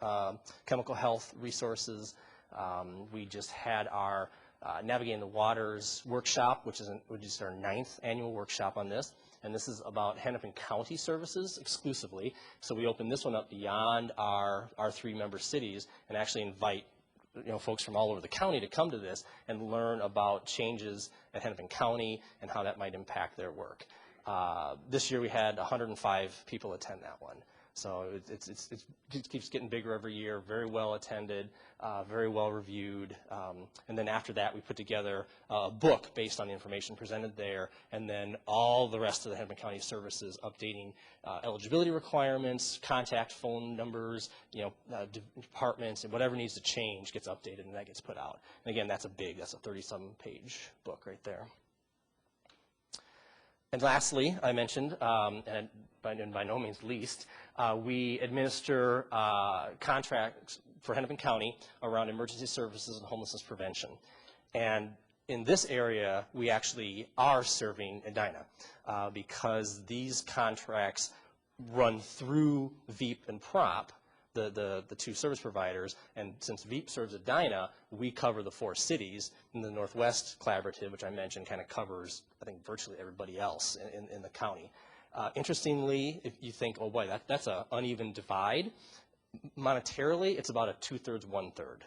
chemical health resources. We just had our Navigating the Waters workshop, which is our 9th annual workshop on this. And this is about Hennepin County services exclusively. So we opened this one up beyond our 3-member cities and actually invite folks from all over the county to come to this and learn about changes at Hennepin County and how that might impact their work. This year we had 105 people attend that one. So it keeps getting bigger every year, very well attended, very well reviewed. And then after that we put together a book based on the information presented there, and then all the rest of the Hennepin County services updating eligibility requirements, contact phone numbers, departments, and whatever needs to change gets updated and that gets put out. And again, that's a 30-some page book right there. And lastly, I mentioned, and by no means least, we administer contracts for Hennepin County around emergency services and homelessness prevention. And in this area, we actually are serving Edina because these contracts run through VEAP and PROP, the two service providers, and since VEAP serves Edina, we cover the 4 cities, and the Northwest Collaborative, which I mentioned, kind of covers, I think, virtually everybody else in the county. Interestingly, if you think, oh boy, that's an uneven divide, monetarily, it's about a 2/3, 1/3.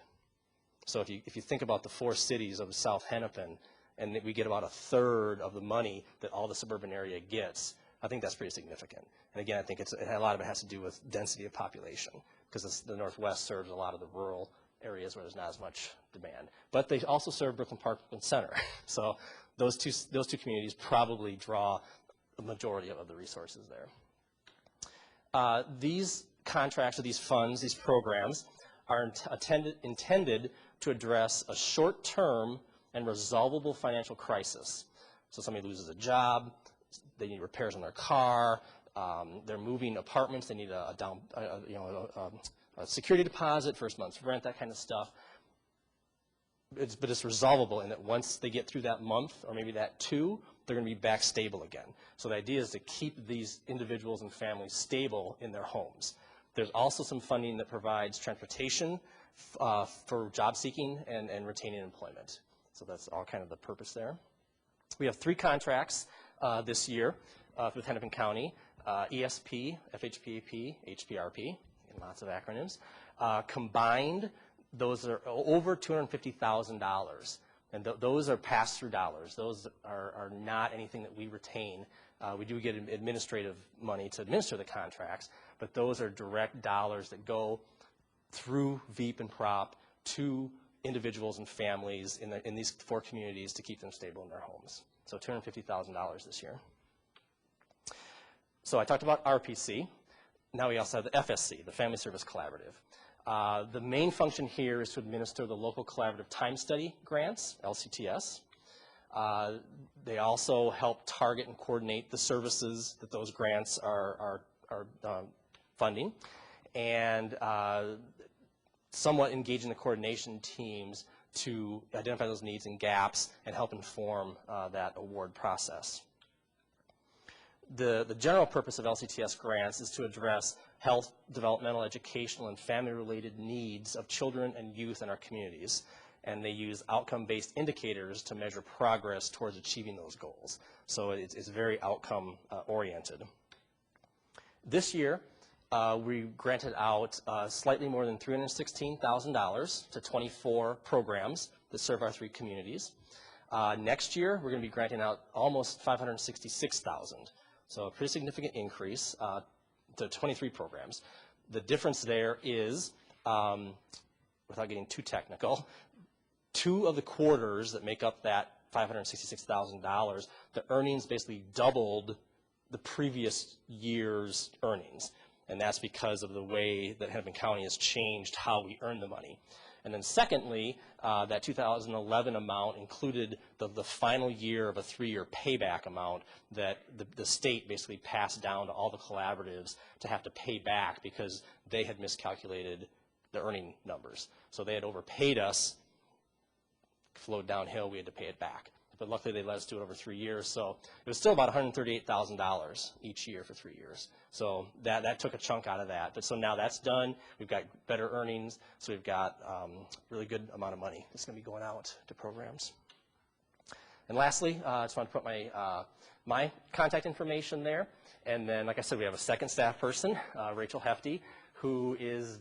So if you think about the 4 cities of South Hennepin, and we get about a 1/3 of the money that all the suburban area gets, I think that's pretty significant. And again, I think a lot of it has to do with density of population, because the Northwest serves a lot of the rural areas where there's not as much demand. But they also serve Brooklyn Park and Center. So those two communities probably draw the majority of the resources there. These contracts, or these funds, these programs, are intended to address a short-term and resolvable financial crisis. So somebody loses a job, they need repairs on their car, they're moving apartments, they need a security deposit, first month's rent, that kind of stuff. But it's resolvable in that once they get through that month, or maybe that 2, they're going to be back stable again. So the idea is to keep these individuals and families stable in their homes. There's also some funding that provides transportation for job seeking and retaining employment. So that's all kind of the purpose there. We have 3 contracts this year with Hennepin County, ESP, FHPAP, HPRP, lots of acronyms. Combined, those are over $250,000. And those are pass-through dollars. Those are not anything that we retain. We do get administrative money to administer the contracts, but those are direct dollars that go through VEAP and PROP to individuals and families in these 4 communities to keep them stable in their homes. So $250,000 this year. So I talked about RPC. Now we also have the FSC, the Family Service Collaborative. The main function here is to administer the local collaborative time study grants, LCTS. They also help target and coordinate the services that those grants are funding, and somewhat engaging the coordination teams to identify those needs and gaps and help inform that award process. The general purpose of LCTS grants is to address health, developmental, educational, and family-related needs of children and youth in our communities. And they use outcome-based indicators to measure progress towards achieving those goals. So it's very outcome-oriented. This year, we granted out slightly more than $316,000 to 24 programs that serve our 3 communities. Next year, we're going to be granting out almost $566,000. So a pretty significant increase to 23 programs. The difference there is, without getting too technical, 2 of the quarters that make up that $566,000, the earnings basically doubled the previous year's earnings. And that's because of the way that Hennepin County has changed how we earn the money. And then secondly, that 2011 amount included the final year of a 3-year payback amount that the state basically passed down to all the collaboratives to have to pay back because they had miscalculated the earning numbers. So they had overpaid us, flowed downhill, we had to pay it back. But luckily they let us do it over 3 years, so it was still about $138,000 each year for 3 years. So that took a chunk out of that. But so now that's done, we've got better earnings, so we've got really good amount of money that's going to be going out to programs. And lastly, I just want to put my contact information there. And then, like I said, we have a second staff person, Rachel Hefty, who is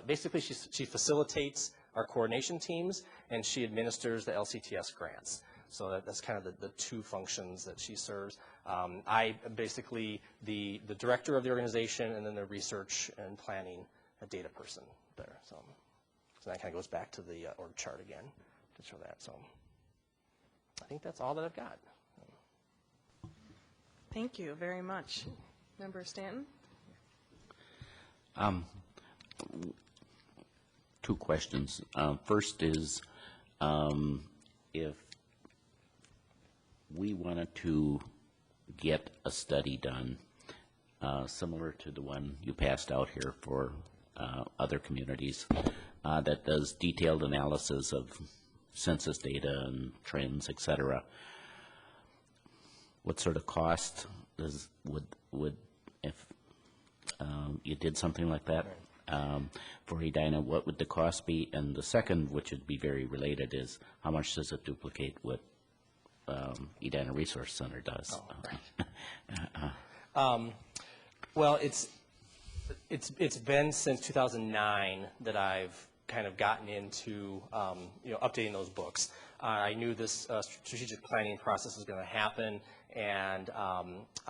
basically she facilitates our coordination teams, and she administers the LCTS grants. So that's kind of the 2 functions that she serves. I am basically the director of the organization, and then the research and planning data person there. So that kind of goes back to the org chart again to show that. So I think that's all that I've got. Thank you very much. Member Stanton? 2 questions. First is, if we wanted to get a study done similar to the one you passed out here for other communities that does detailed analysis of census data and trends, et cetera. What sort of cost would if you did something like that for Edina, what would the cost be? And the second, which would be very related, is how much does it duplicate what Edina Resource Center does? Well, it's been since 2009 that I've kind of gotten into updating those books. I knew this strategic planning process was going to happen, and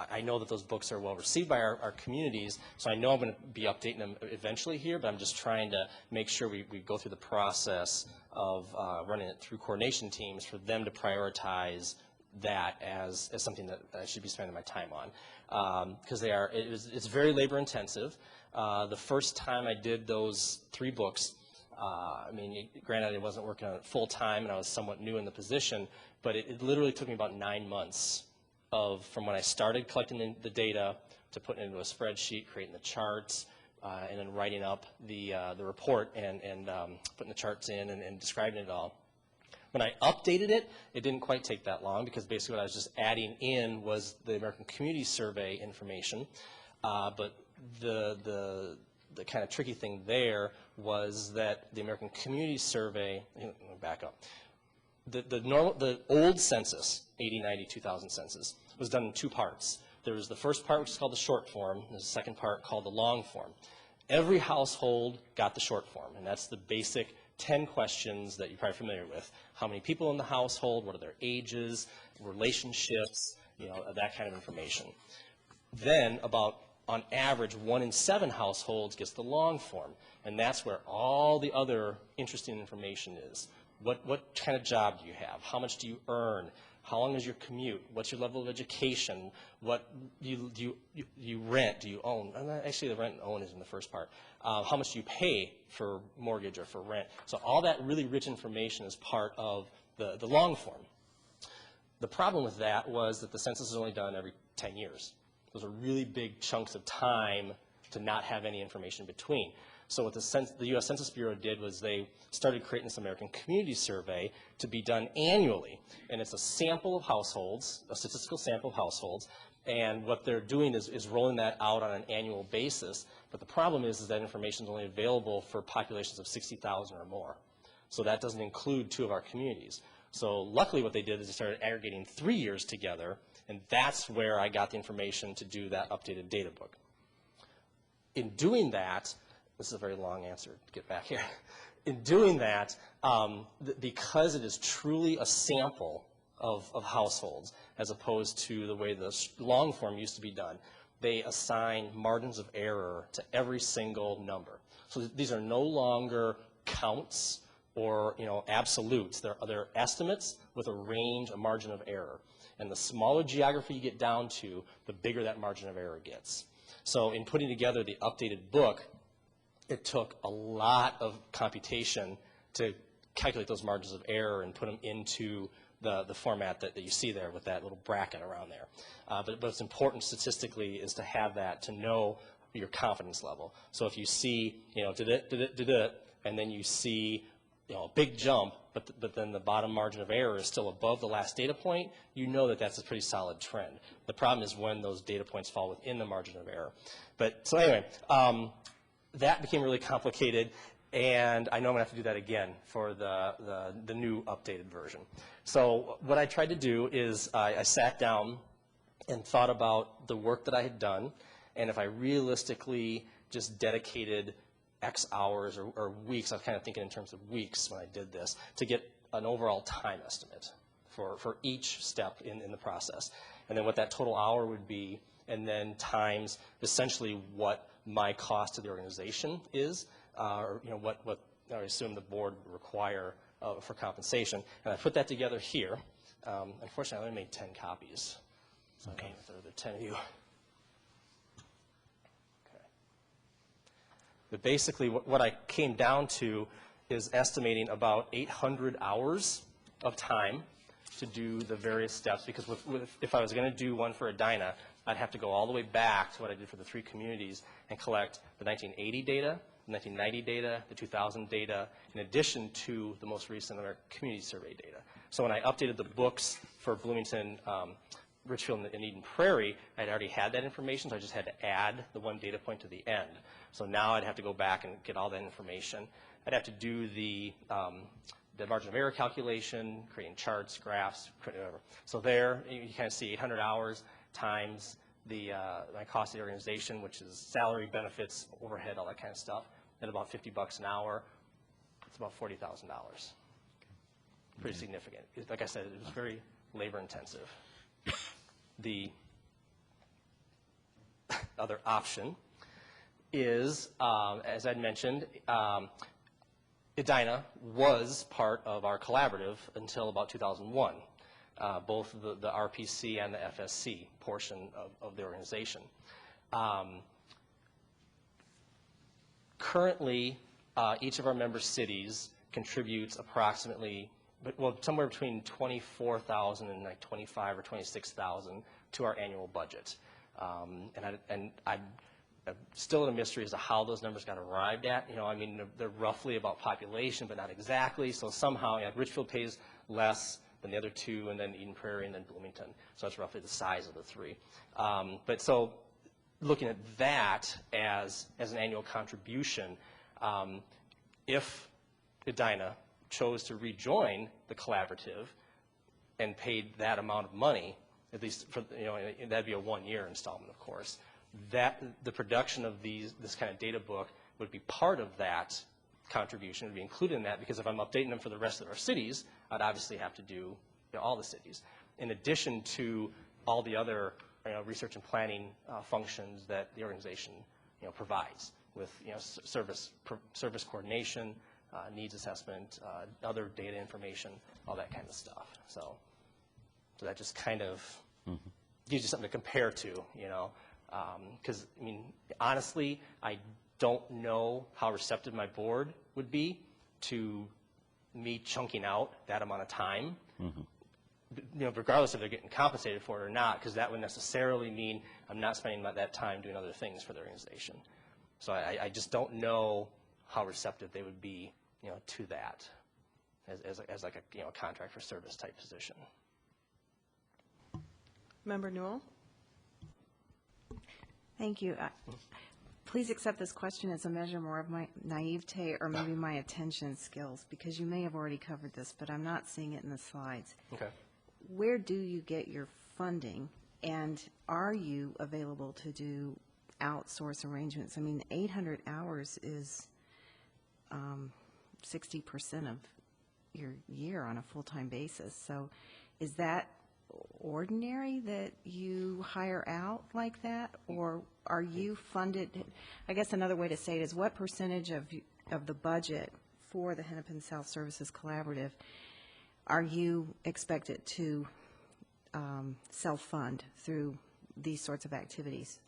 I know that those books are well received by our communities, so I know I'm going to be updating them eventually here, but I'm just trying to make sure we go through the process of running it through coordination teams for them to prioritize that as something that I should be spending my time on, because it's very labor intensive. The first time I did those 3 books, I mean, granted, I wasn't working on it full time, and I was somewhat new in the position, but it literally took me about 9 months from when I started collecting the data to putting it into a spreadsheet, creating the charts, and then writing up the report and putting the charts in and describing it all. When I updated it, it didn't quite take that long, because basically what I was just adding in was the American Community Survey information, but the kind of tricky thing there was that the American Community Survey, let me back up, the old census, 80, 90, 2000 census, was done in 2 parts. There was the first part, which is called the short form, and there's the second part called the long form. Every household got the short form, and that's the basic 10 questions that you're probably familiar with. How many people in the household, what are their ages, relationships, that kind of information. Then on average, 1 in 7 households gets the long form, and that's where all the other interesting information is. What kind of job do you have? How much do you earn? How long is your commute? What's your level of education? What do you rent? Do you own? Actually, the rent and own is in the first part. How much do you pay for mortgage or for rent? So all that really rich information is part of the long form. The problem with that was that the census is only done every 10 years. Those are really big chunks of time to not have any information between. So what the U.S. Census Bureau did was they started creating this American Community Survey to be done annually. And it's a sample of households, a statistical sample of households. And what they're doing is rolling that out on an annual basis. But the problem is that information is only available for populations of 60,000 or more. So that doesn't include 2 of our communities. So luckily what they did is they started aggregating 3 years together, and that's where I got the information to do that updated data book. In doing that, this is a very long answer to get back here. In doing that, because it is truly a sample of households, as opposed to the way the long form used to be done, they assign margins of error to every single number. So these are no longer counts or absolutes. They're estimates with a range, a margin of error. And the smaller geography you get down to, the bigger that margin of error gets. So in putting together the updated book, it took a lot of computation to calculate those margins of error and put them into the format that you see there with that little bracket around there. But what's important statistically is to have that, to know your confidence level. So if you see, did it, and then you see, a big jump, but then the bottom margin of error is still above the last data point, you know that that's a pretty solid trend. The problem is when those data points fall within the margin of error. So anyway, that became really complicated, and I know I'm going to have to do that again for the new updated version. So what I tried to do is I sat down and thought about the work that I had done, and if I realistically just dedicated X hours or weeks, I was kind of thinking in terms of weeks when I did this, to get an overall time estimate for each step in the process. And then what that total hour would be, and then times essentially what my cost to the organization is, or what I assume the board would require for compensation. And I put that together here. Unfortunately, I only made 10 copies. So okay. I don't know if there are 10 of you. But basically, what I came down to is estimating about 800 hours of time to do the various steps, because if I was going to do one for Edina, I'd have to go all the way back to what I did for the 3 communities and collect the 1980 data, the 1990 data, the 2000 data, in addition to the most recent American Community Survey data. So when I updated the books for Bloomington, Richfield, and Eden Prairie, I'd already had that information, so I just had to add the 1 data point to the end. So now I'd have to go back and get all that information. I'd have to do the margin of error calculation, creating charts, graphs, whatever. So there, you kind of see 800 hours times the my cost of the organization, which is salary, benefits, overhead, all that kind of stuff, at about $50 an hour. It's about $40,000. Pretty significant. Like I said, it was very labor intensive. The other option is, as I'd mentioned, Edina was part of our collaborative until about 2001, both the RPC and the FSC portion of the organization. Currently, each of our member cities contributes approximately, well, somewhere between 24,000 and like 25 or 26,000 to our annual budget. And I'm still a mystery as to how those numbers got arrived at. You know, I mean, they're roughly about population, but not exactly. So somehow, yeah, Richfield pays less than the other 2, and then Eden Prairie, and then Bloomington. So that's roughly the size of the 3. But so looking at that as an annual contribution, if Edina chose to rejoin the collaborative and paid that amount of money, at least for, you know, that'd be a 1-year installment, of course, that the production of this kind of data book would be part of that contribution, would be included in that, because if I'm updating them for the rest of our cities, I'd obviously have to do, you know, all the cities, in addition to all the other, you know, research and planning functions that the organization, you know, provides, with, you know, service coordination, needs assessment, other data information, all that kind of stuff. So that just kind of gives you something to compare to, you know, because, I mean, honestly, I don't know how receptive my board would be to me chunking out that amount of time, you know, regardless if they're getting compensated for it or not, because that would necessarily mean I'm not spending that time doing other things for the organization. So I just don't know how receptive they would be, you know, to that as like a, you know, a contract for service type position. Member Newell? Thank you. Please accept this question as a measure more of my naivete or maybe my attention skills, because you may have already covered this, but I'm not seeing it in the slides. Okay. Where do you get your funding, and are you available to do outsource arrangements? I mean, 800 hours is 60% of your year on a full-time basis. So is that ordinary that you hire out like that, or are you funded? I guess another way to say it is, what percentage of the budget for the Hennepin South Services Collaborative are you expected to self-fund through these sorts of activities?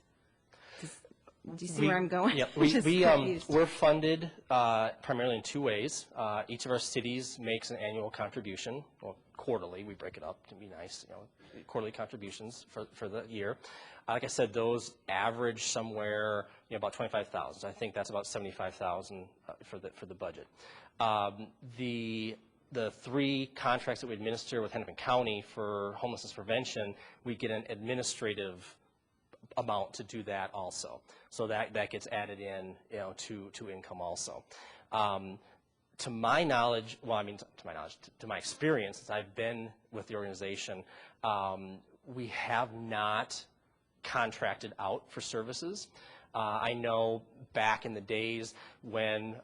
Do you see where I'm going? Yeah, we're funded primarily in 2 ways. Each of our cities makes an annual contribution, well, quarterly. We break it up to be nice, you know, quarterly contributions for the year. Like I said, those average somewhere, you know, about 25,000. So I think that's about 75,000 for the budget. The 3 contracts that we administer with Hennepin County for homelessness prevention, we get an administrative amount to do that also. So that gets added in, you know, to income also. To my knowledge, well, I mean, to my experience, since I've been with the organization, we have not contracted out for services. I know back in the days when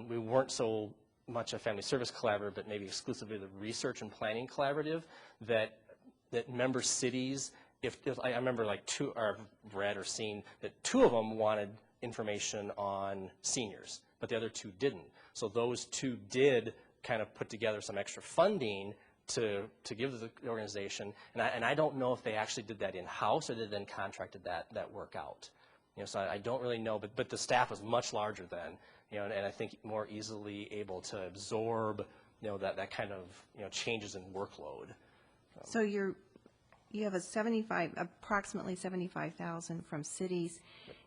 we weren't so much a family service collaborative, but maybe exclusively the research and planning collaborative, that member cities, if I remember like 2, or I've read or seen that 2 of them wanted information on seniors, but the other 2 didn't. So those 2 did kind of put together some extra funding to give to the organization, and I don't know if they actually did that in-house or they then contracted that work out. You know, so I don't really know, but the staff was much larger then, you know, and I think more easily able to absorb, you know, that kind of, you know, changes in workload. So you have approximately 75,000 from cities,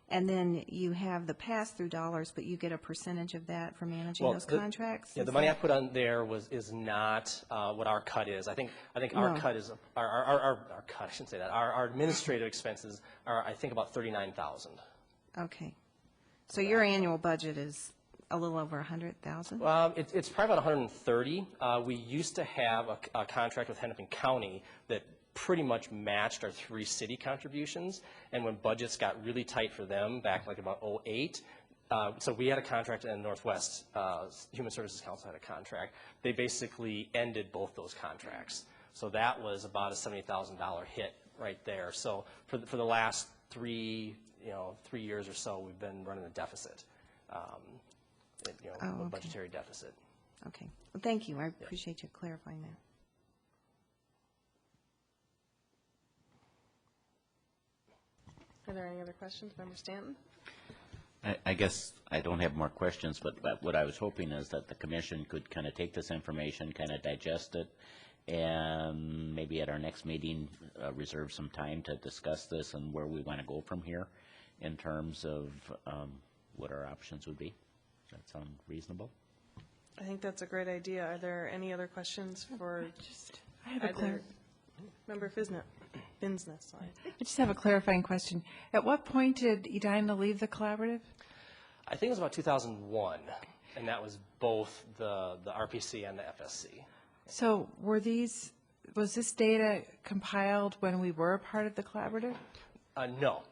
and then you have the pass-through dollars, but you get a percentage of that for managing those contracts? Yeah, the money I put on there is not what our cut is. I think our No. cut is our cut. I shouldn't say that. Our administrative expenses are, I think, about 39,000. Okay. So your annual budget is a little over 100,000? It's probably about 130. We used to have a contract with Hennepin County that pretty much matched our 3 city contributions, and when budgets got really tight for them back like about 2008, so we had a contract, and Northwest Human Services Council had a contract. They basically ended both those contracts. So that was about a $70,000 hit right there. So for the last 3 years or so, we've been running a deficit, a budgetary deficit. Okay. Well, thank you. I appreciate you clarifying that. Are there any other questions, Member Stanton? I guess I don't have more questions, but what I was hoping is that the commission could kind of take this information, kind of digest it, and maybe at our next meeting reserve some time to discuss this and where we want to go from here in terms of what our options would be. Does that sound reasonable? I think that's a great idea. Are there any other questions for I have a either Member Finsness? Sorry. I just have a clarifying question. At what point did Edina leave the collaborative? I think it was about 2001, and that was both the RPC and the FSC. So was this data compiled when we were a part of the collaborative? No.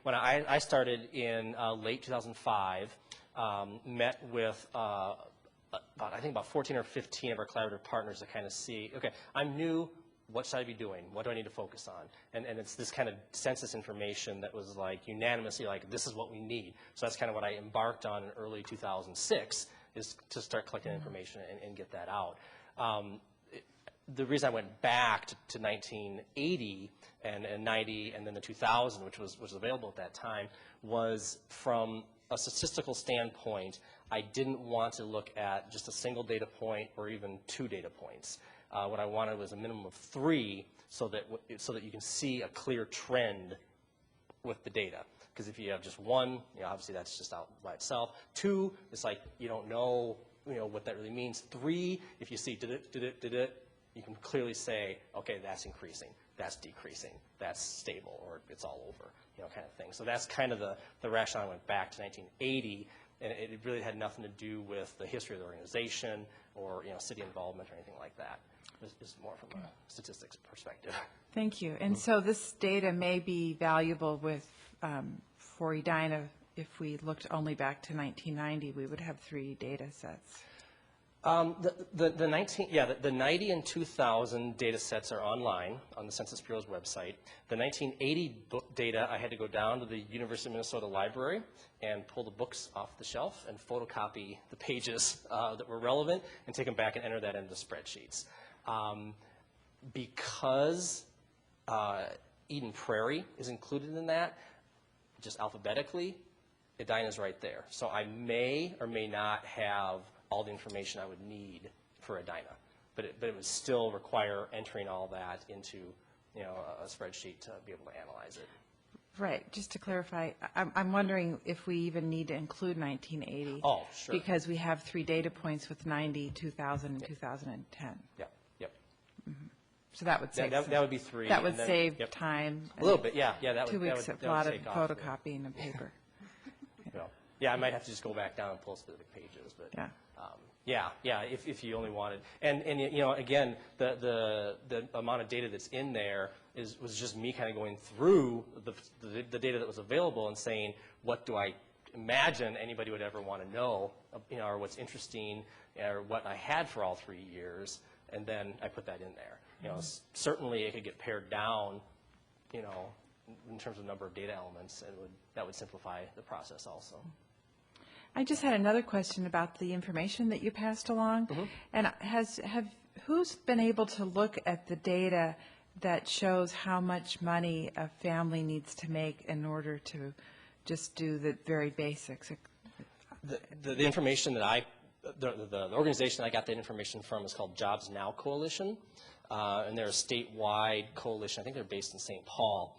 When I started in late 2005, met with about 14 or 15 of our collaborative partners to kind of see, okay, I'm new. What should I be doing? What do I need to focus on? And it's this kind of census information that was like unanimously like, this is what we need. So that's kind of what I embarked on in early 2006, is to start collecting information and get that out. The reason I went back to 1980 and 90 and then the 2000, which was available at that time, was from a statistical standpoint, I didn't want to look at just a single data point or even 2 data points. What I wanted was a minimum of 3 so that you can see a clear trend with the data. Because if you have just 1, obviously that's just out by itself. 2, it's like you don't know, what that really means. 3, if you see did it, you can clearly say, okay, that's increasing, that's decreasing, that's stable, or it's all over, kind of thing. So that's kind of the rationale I went back to 1980, and it really had nothing to do with the history of the organization or city involvement or anything like that. It's more from a statistics perspective. Thank you. And so this data may be valuable for Edina. If we looked only back to 1990, we would have 3 data sets. The 90 and 2000 data sets are online on the Census Bureau's website. The 1980 data, I had to go down to the University of Minnesota Library and pull the books off the shelf and photocopy the pages that were relevant and take them back and enter that into spreadsheets. Because Eden Prairie is included in that, just alphabetically, Edina's right there. So I may or may not have all the information I would need for Edina, but it would still require entering all that into a spreadsheet to be able to analyze it. Right. Just to clarify, I'm wondering if we even need to include 1980. Oh, sure. Because we have 3 data points with 90, 2000, and 2010. Yep. Mm-hmm. So that would save that would be 3. That would save time. A little bit, yeah. That would 2 weeks of a lot of photocopying of paper. Yeah, I might have to just go back down and pull specific pages, but Yeah. If you only wanted, and again, the amount of data that's in there was just me kind of going through the data that was available and saying, what do I imagine anybody would ever want to know, or what's interesting, or what I had for all 3 years, and then I put that in there. Certainly it could get pared down, in terms of number of data elements, and that would simplify the process also. I just had another question about the information that you passed along. Mm-hmm. And who's been able to look at the data that shows how much money a family needs to make in order to just do the very basics? The information that the organization I got that information from is called Jobs Now Coalition. and they're a statewide coalition. I think they're based in St. Paul,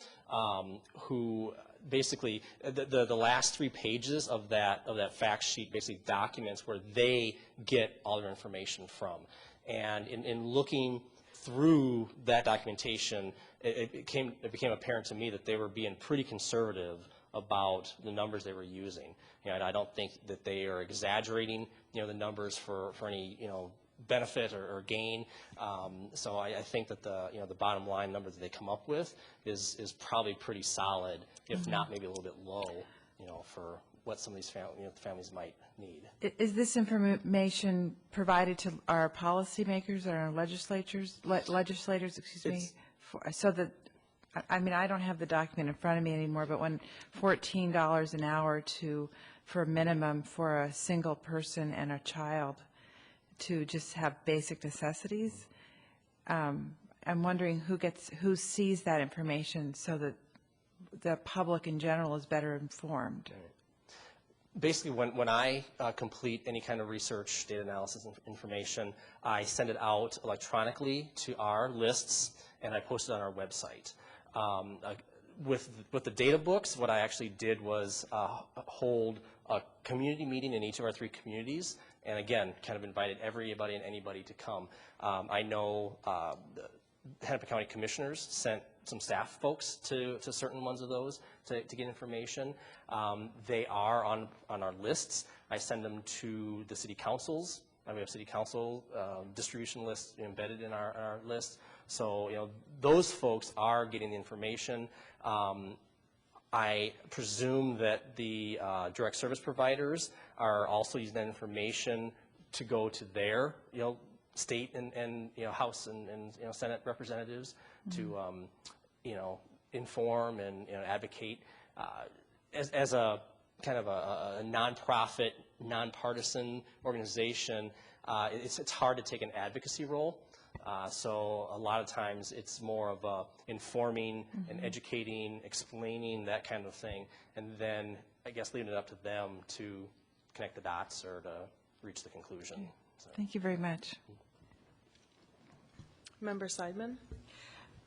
who basically the last 3 pages of that fact sheet basically documents where they get all their information from. And in looking through that documentation, it became apparent to me that they were being pretty conservative about the numbers they were using. And I don't think that they are exaggerating, the numbers for any, benefit or gain. So I think that the bottom line number that they come up with is probably pretty solid, if not maybe a little bit low, for what some of these families might need. Is this information provided to our policymakers or our legislators, excuse me, so that, I mean, I don't have the document in front of me anymore, but when $14 an hour for a minimum for a single person and a child to just have basic necessities, I'm wondering who sees that information so that the public in general is better informed. Basically, when I complete any kind of research, data analysis information, I send it out electronically to our lists, and I post it on our website. With the data books, what I actually did was hold a community meeting in each of our 3 communities, and again, kind of invited everybody and anybody to come. I know the Hennepin County Commissioners sent some staff folks to certain ones of those to get information. They are on our lists. I send them to the city councils. We have city council distribution lists embedded in our list. So, those folks are getting the information. I presume that the direct service providers are also using that information to go to their, state and House and Senate representatives to, inform and advocate. As a kind of a nonprofit, nonpartisan organization, it's hard to take an advocacy role. So a lot of times it's more of informing and educating, explaining, that kind of thing, and then I guess leaving it up to them to connect the dots or to reach the conclusion. So. Thank you very much. Member Seidman?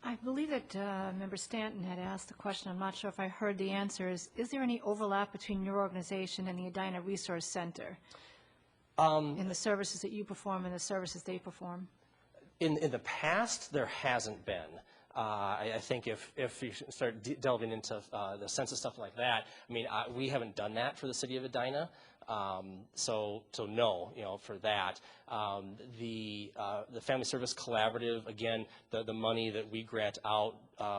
I believe that Member Stanton had asked the question. I'm not sure if I heard the answer. Is there any overlap between your organization and the Edina Resource Center in the services that you perform and the services they perform? In the past, there hasn't been. I think if you start delving into the census stuff like that, I mean, we haven't done that for the city of Edina. So no, for that. The Family Service Collaborative, again, the money that we grant out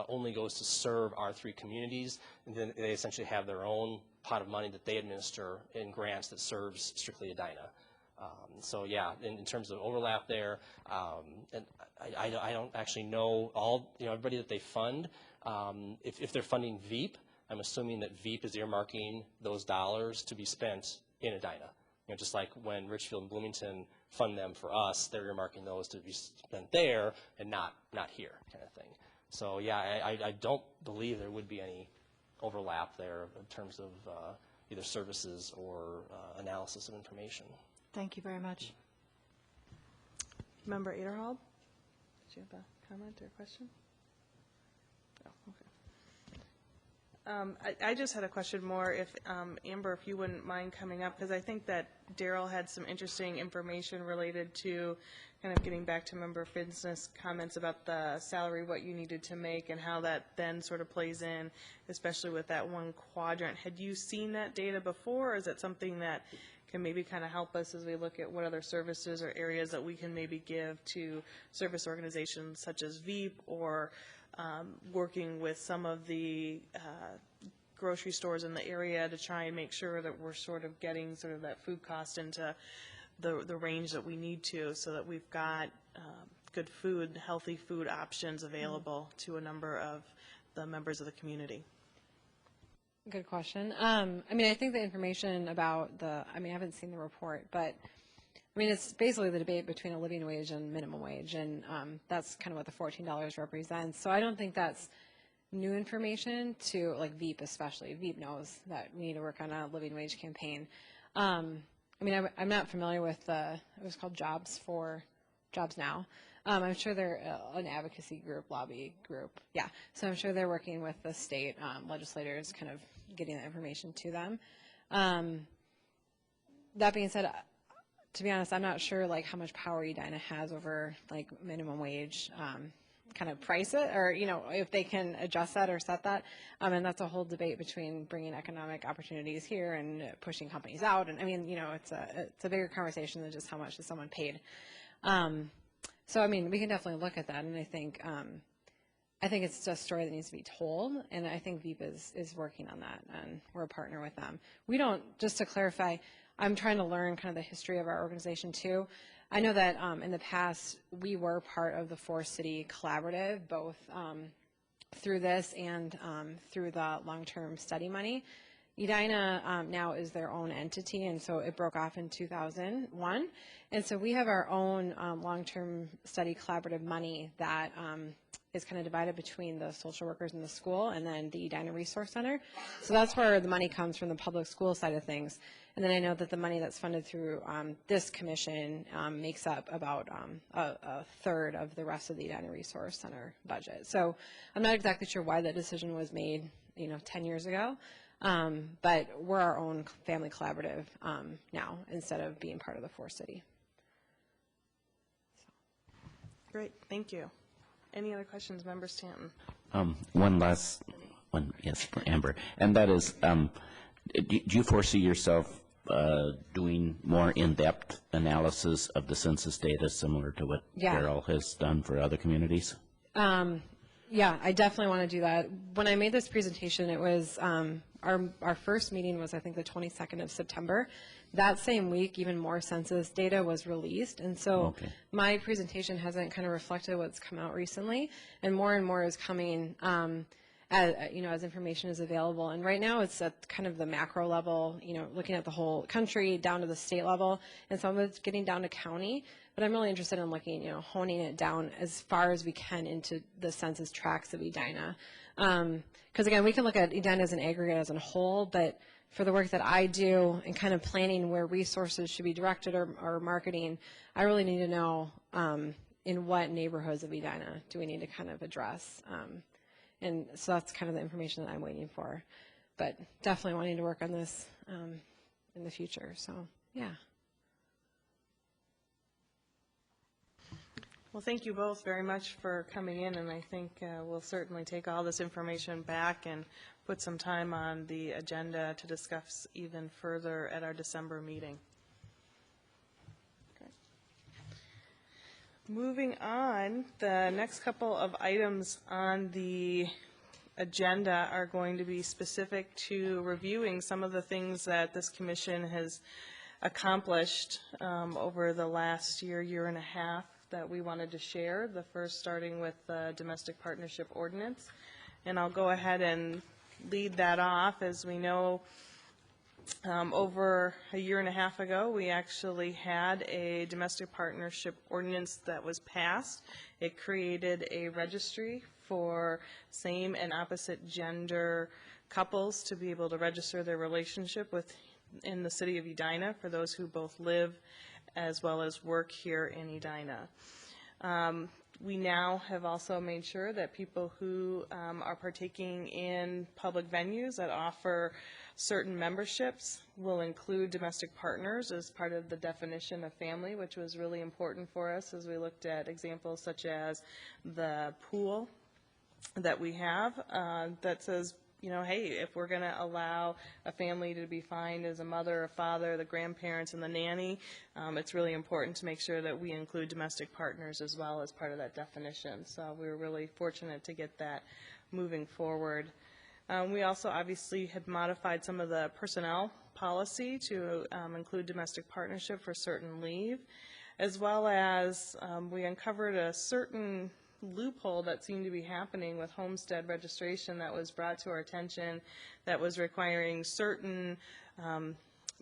only goes to serve our 3 communities, and then they essentially have their own pot of money that they administer in grants that serves strictly Edina. So yeah, in terms of overlap there, and I don't actually know everybody that they fund. If they're funding VEAP, I'm assuming that VEAP is earmarking those dollars to be spent in Edina. Just like when Richfield and Bloomington fund them for us, they're earmarking those to be spent there and not here, kind of thing. So yeah, I don't believe there would be any overlap there in terms of either services or analysis of information. Thank you very much. Member Aderhold, did you have a comment or question? Oh, okay. I just had a question more, if Amber, if you wouldn't mind coming up, because I think that Daryl had some interesting information related to kind of getting back to Member Finn's comments about the salary, what you needed to make, and how that then sort of plays in, especially with that one quadrant. Had you seen that data before, or is it something that can maybe kind of help us as we look at what other services or areas that we can maybe give to service organizations such as VEAP, or working with some of the grocery stores in the area to try and make sure that we're sort of getting sort of that food cost into the range that we need to, so that we've got good food, healthy food options available to a number of the members of the community. Good question. I mean, I think the information about I haven't seen the report, but I mean, it's basically the debate between a living wage and minimum wage, and that's kind of what the $14 represents. So I don't think that's new information to, like, VEAP especially. VEAP knows that we need to work on a living wage campaign. I mean, I'm not familiar with it was called Jobs for Jobs Now. I'm sure they're an advocacy group, lobby group. Yeah. So I'm sure they're working with the state legislators, kind of getting the information to them. That being said, to be honest, I'm not sure like how much power Edina has over like minimum wage, kind of price it, or if they can adjust that or set that. And that's a whole debate between bringing economic opportunities here and pushing companies out. And I mean, it's a bigger conversation than just how much is someone paid. So I mean, we can definitely look at that, and I think it's just a story that needs to be told, and I think VEEP is working on that, and we're a partner with them. We don't, just to clarify, I'm trying to learn kind of the history of our organization too. I know that in the past we were part of the four-city collaborative, both through this and through the long-term study money. Edina now is their own entity, and so it broke off in 2001. And so we have our own long-term study collaborative money that is kind of divided between the social workers in the school and then the Edina Resource Center. So that's where the money comes from, the public school side of things. And then I know that the money that's funded through this commission makes up about a third of the rest of the Edina Resource Center budget. So I'm not exactly sure why that decision was made, 10 years ago. But we're our own family collaborative now instead of being part of the four-city. Great, thank you. Any other questions, Member Stanton? One last one, yes, for Amber, and that is, do you foresee yourself doing more in-depth analysis of the census data similar to what Carol has done for other communities? Yeah, I definitely want to do that. When I made this presentation, it was our first meeting was, I think, the 22nd of September. That same week, even more census data was released, and so my presentation hasn't kind of reflected what's come out recently, and more is coming as information is available. And right now, it's at kind of the macro level, looking at the whole country down to the state level, and some of it's getting down to county. But I'm really interested in looking, honing it down as far as we can into the census tracts of Edina. Because again, we can look at Edina as an aggregate as a whole, but for the work that I do and kind of planning where resources should be directed or marketing, I really need to know in what neighborhoods of Edina do we need to kind of address. And so that's kind of the information that I'm waiting for. But definitely wanting to work on this in the future. So, yeah. Well, thank you both very much for coming in, and I think we'll certainly take all this information back and put some time on the agenda to discuss even further at our December meeting. Okay. Moving on, the next couple of items on the agenda are going to be specific to reviewing some of the things that this commission has accomplished over the last year and a half that we wanted to share. The first starting with the Domestic Partnership Ordinance. And I'll go ahead and lead that off. As we know, over a year and a half ago, we actually had a Domestic Partnership Ordinance that was passed. It created a registry for same and opposite gender couples to be able to register their relationship in the city of Edina for those who both live as well as work here in Edina. We now have also made sure that people who are partaking in public venues that offer certain memberships will include domestic partners as part of the definition of family, which was really important for us as we looked at examples such as the pool that we have that says, hey, if we're going to allow a family to be defined as a mother, a father, the grandparents, and the nanny, it's really important to make sure that we include domestic partners as well as part of that definition. So we were really fortunate to get that moving forward. We also obviously had modified some of the personnel policy to include domestic partnership for certain leave, as well as we uncovered a certain loophole that seemed to be happening with homestead registration that was brought to our attention that was requiring certain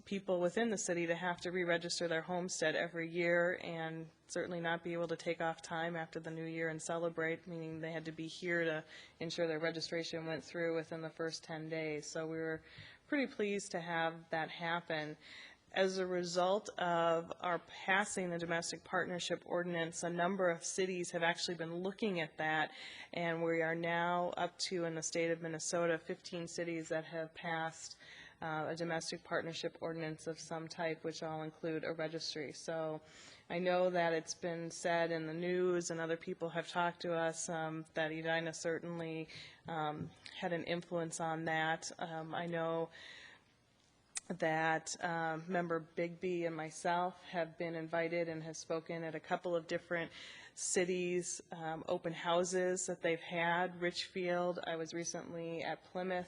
people within the city to have to re-register their homestead every year and certainly not be able to take off time after the new year and celebrate, meaning they had to be here to ensure their registration went through within the first 10 days. So we were pretty pleased to have that happen. As a result of our passing the domestic partnership ordinance, a number of cities have actually been looking at that, and we are now up to, in the state of Minnesota, 15 cities that have passed a domestic partnership ordinance of some type, which all include a registry. So I know that it's been said in the news, and other people have talked to us, that Edina certainly had an influence on that. I know that Member Bigby and myself have been invited and have spoken at a couple of different cities, open houses that they've had. Richfield, I was recently at Plymouth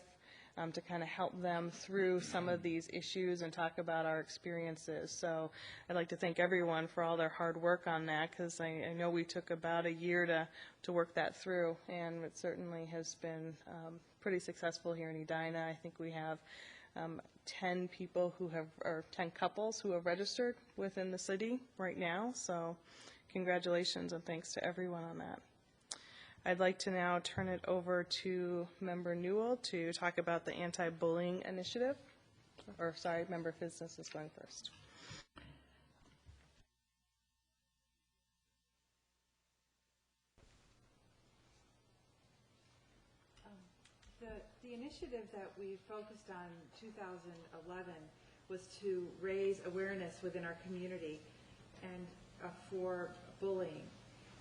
to kind of help them through some of these issues and talk about our experiences. So I'd like to thank everyone for all their hard work on that, because I know we took about a year to work that through, and it certainly has been pretty successful here in Edina. I think we have 10 people who have, or 10 couples who have registered within the city right now. So congratulations and thanks to everyone on that. I'd like to now turn it over to Member Newell to talk about the anti-bullying initiative. Or sorry, Member Business is going first. The initiative that we focused on in 2011 was to raise awareness within our community and for bullying.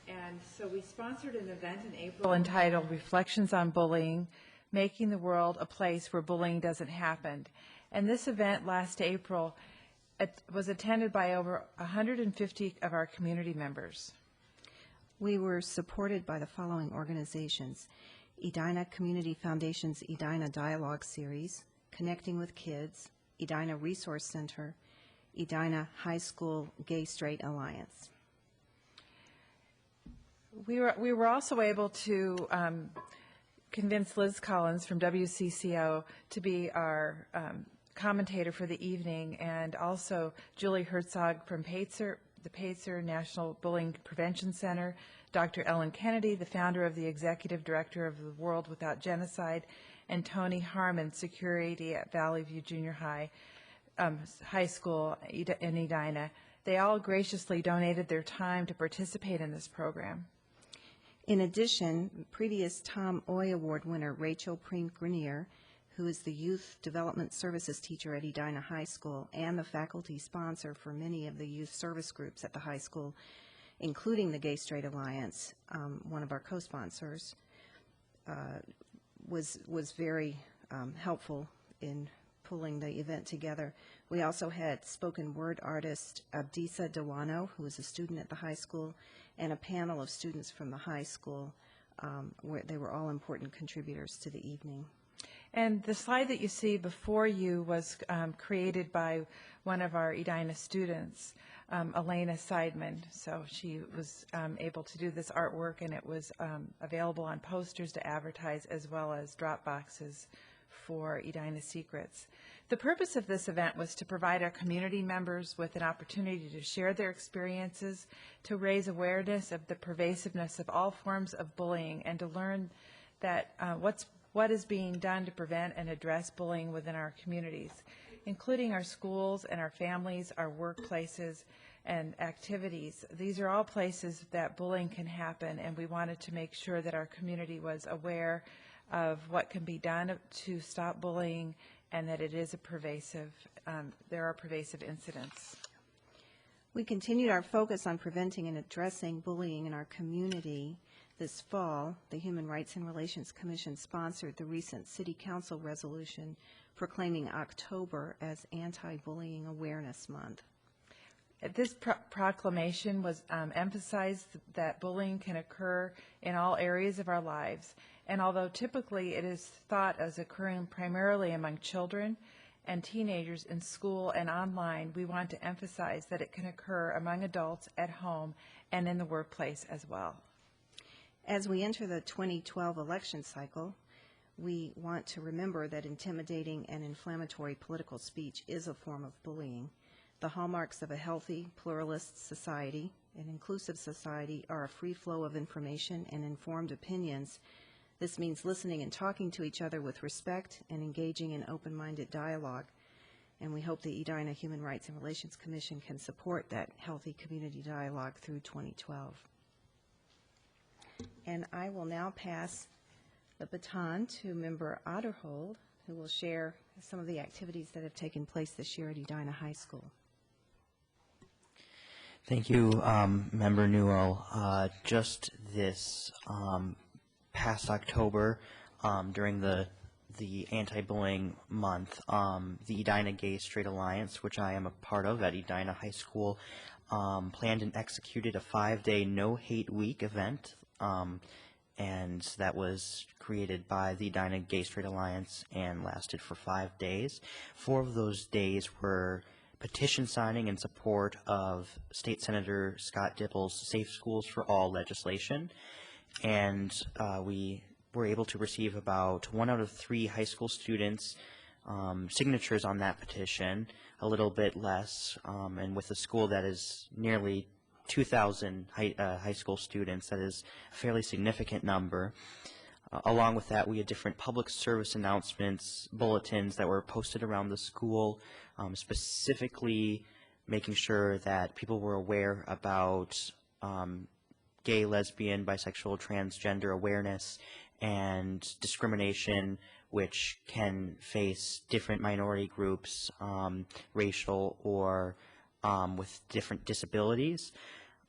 And so we sponsored an event in April entitled Reflections on Bullying, Making the World a Place Where Bullying Doesn't Happen. And this event last April was attended by over 150 of our community members. We were supported by the following organizations: Edina Community Foundation's Edina Dialogue Series, Connecting with Kids, Edina Resource Center, Edina High School Gay Straight Alliance. We were also able to convince Liz Collins from WCCO to be our commentator for the evening, and also Julie Herzog from Pacer, the Pacer National Bullying Prevention Center, Dr. Ellen Kennedy, the founder of the Executive Director of the World Without Genocide, and Tony Harmon, security at Valley View Junior High School in Edina. They all graciously donated their time to participate in this program. In addition, previous Tom Oy Award winner Rachel Preem-Grenier, who is the Youth Development Services teacher at Edina High School and the faculty sponsor for many of the youth service groups at the high school, including the Gay Straight Alliance, one of our co-sponsors, was very helpful in pulling the event together. We also had spoken word artist Abdisa Dewano, who is a student at the high school, and a panel of students from the high school, where they were all important contributors to the evening. And the slide that you see before you was created by one of our Edina students, Elena Seidman. So she was able to do this artwork, and it was available on posters to advertise, as well as drop boxes for Edina Secrets. The purpose of this event was to provide our community members with an opportunity to share their experiences, to raise awareness of the pervasiveness of all forms of bullying, and to learn that what is being done to prevent and address bullying within our communities, including our schools and our families, our workplaces, and activities. These are all places that bullying can happen, and we wanted to make sure that our community was aware of what can be done to stop bullying, and that it is a pervasive, there are pervasive incidents. We continued our focus on preventing and addressing bullying in our community. This fall, the Human Rights and Relations Commission sponsored the recent City Council resolution proclaiming October as Anti-Bullying Awareness Month. This proclamation was emphasized that bullying can occur in all areas of our lives, and although typically it is thought as occurring primarily among children and teenagers in school and online, we want to emphasize that it can occur among adults at home and in the workplace as well. As we enter the 2012 election cycle, we want to remember that intimidating and inflammatory political speech is a form of bullying. The hallmarks of a healthy, pluralist society, an inclusive society, are a free flow of information and informed opinions. This means listening and talking to each other with respect and engaging in open-minded dialogue. And we hope the Edina Human Rights and Relations Commission can support that healthy community dialogue through 2012. And I will now pass the baton to Member Otterhold, who will share some of the activities that have taken place this year at Edina High School. Thank you, Member Newell. Just this past October, during the anti-bullying month, the Edina Gay Straight Alliance, which I am a part of at Edina High School, planned and executed a 5-day No Hate Week event, and that was created by the Edina Gay Straight Alliance and lasted for 5 days. 4 of those days were petition signing in support of State Senator Scott Dipple's Safe Schools for All legislation, and we were able to receive about 1 out of 3 high school students' signatures on that petition, a little bit less, and with a school that is nearly 2,000 high school students, that is a fairly significant number. Along with that, we had different public service announcements, bulletins that were posted around the school, specifically making sure that people were aware about gay, lesbian, bisexual, transgender awareness and discrimination, which can face different minority groups, racial or with different disabilities.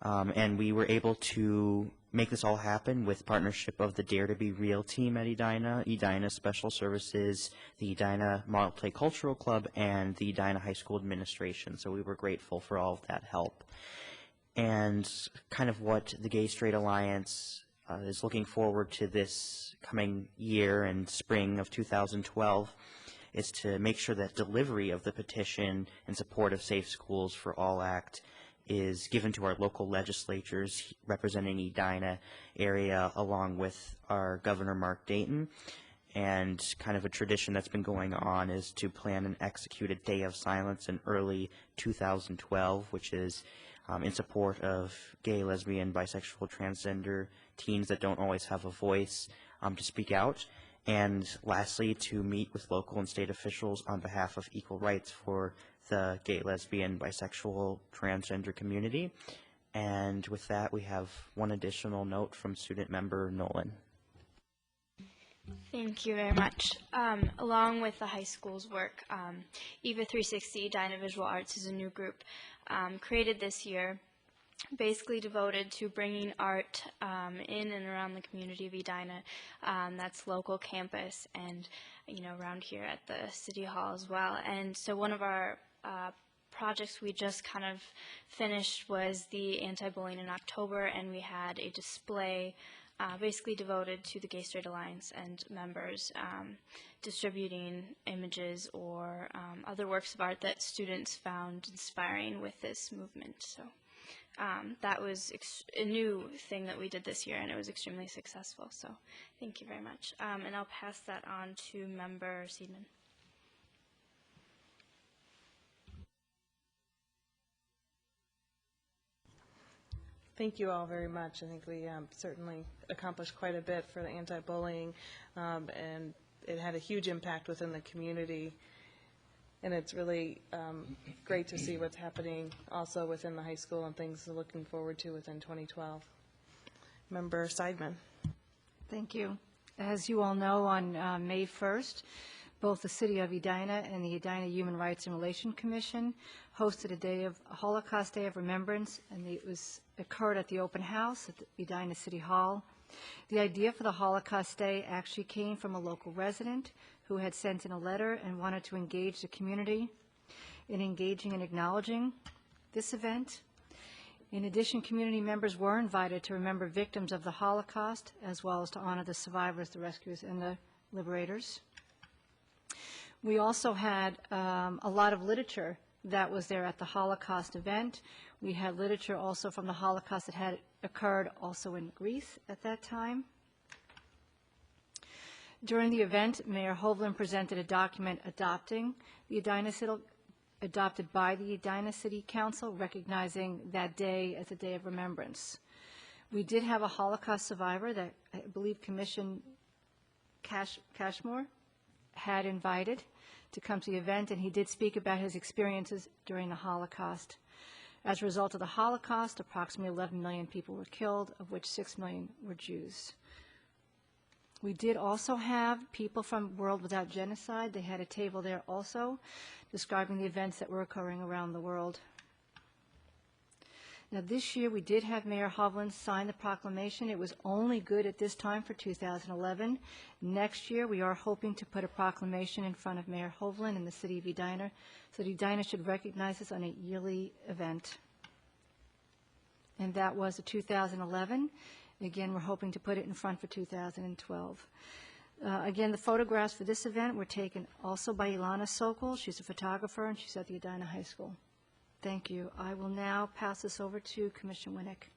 And we were able to make this all happen with partnership of the Dare to Be Real team at Edina, Edina Special Services, the Edina Multicultural Club, and the Edina High School Administration. So we were grateful for all of that help. And kind of what the Gay Straight Alliance is looking forward to this coming year and spring of 2012 is to make sure that delivery of the petition in support of Safe Schools for All Act is given to our local legislatures representing Edina area, along with our Governor Mark Dayton. And kind of a tradition that's been going on is to plan and execute a day of silence in early 2012, which is in support of gay, lesbian, bisexual, transgender teens that don't always have a voice to speak out. And lastly, to meet with local and state officials on behalf of equal rights for the gay, lesbian, bisexual, transgender community. And with that, we have one additional note from student member Nolan. Thank you very much. Along with the high school's work, EVA 360 Edina Visual Arts is a new group created this year, basically devoted to bringing art in and around the community of Edina. That's local campus and, around here at the City Hall as well. And so one of our projects we just kind of finished was the anti-bullying in October, and we had a display basically devoted to the Gay Straight Alliance and members, distributing images or other works of art that students found inspiring with this movement. So that was a new thing that we did this year, and it was extremely successful. So thank you very much. And I'll pass that on to Member Seidman. Thank you all very much. I think we certainly accomplished quite a bit for the anti-bullying, and it had a huge impact within the community. And it's really great to see what's happening also within the high school and things we're looking forward to within 2012. Member Seidman. Thank you. As you all know, on May 1st, both the City of Edina and the Edina Human Rights and Relations Commission hosted a Holocaust Day of Remembrance, and it occurred at the open house at the Edina City Hall. The idea for the Holocaust Day actually came from a local resident who had sent in a letter and wanted to engage the community in engaging and acknowledging this event. In addition, community members were invited to remember victims of the Holocaust, as well as to honor the survivors, the rescuers, and the liberators. We also had a lot of literature that was there at the Holocaust event. We had literature also from the Holocaust that had occurred also in Greece at that time. During the event, Mayor Hovland presented a document adopted by the Edina City Council, recognizing that day as a day of remembrance. We did have a Holocaust survivor that I believe Commissioner Cashmore had invited to come to the event, and he did speak about his experiences during the Holocaust. As a result of the Holocaust, approximately 11 million people were killed, of which 6 million were Jews. We did also have people from World Without Genocide. They had a table there also describing the events that were occurring around the world. Now, this year we did have Mayor Hovland sign the proclamation. It was only good at this time for 2011. Next year we are hoping to put a proclamation in front of Mayor Hovland in the city of Edina, so that Edina should recognize us on a yearly event. And that was 2011. Again, we're hoping to put it in front for 2012. Again, the photographs for this event were taken also by Ilana Sokol. She's a photographer, and she's at the Edina High School. Thank you. I will now pass this over to Commissioner Winnick.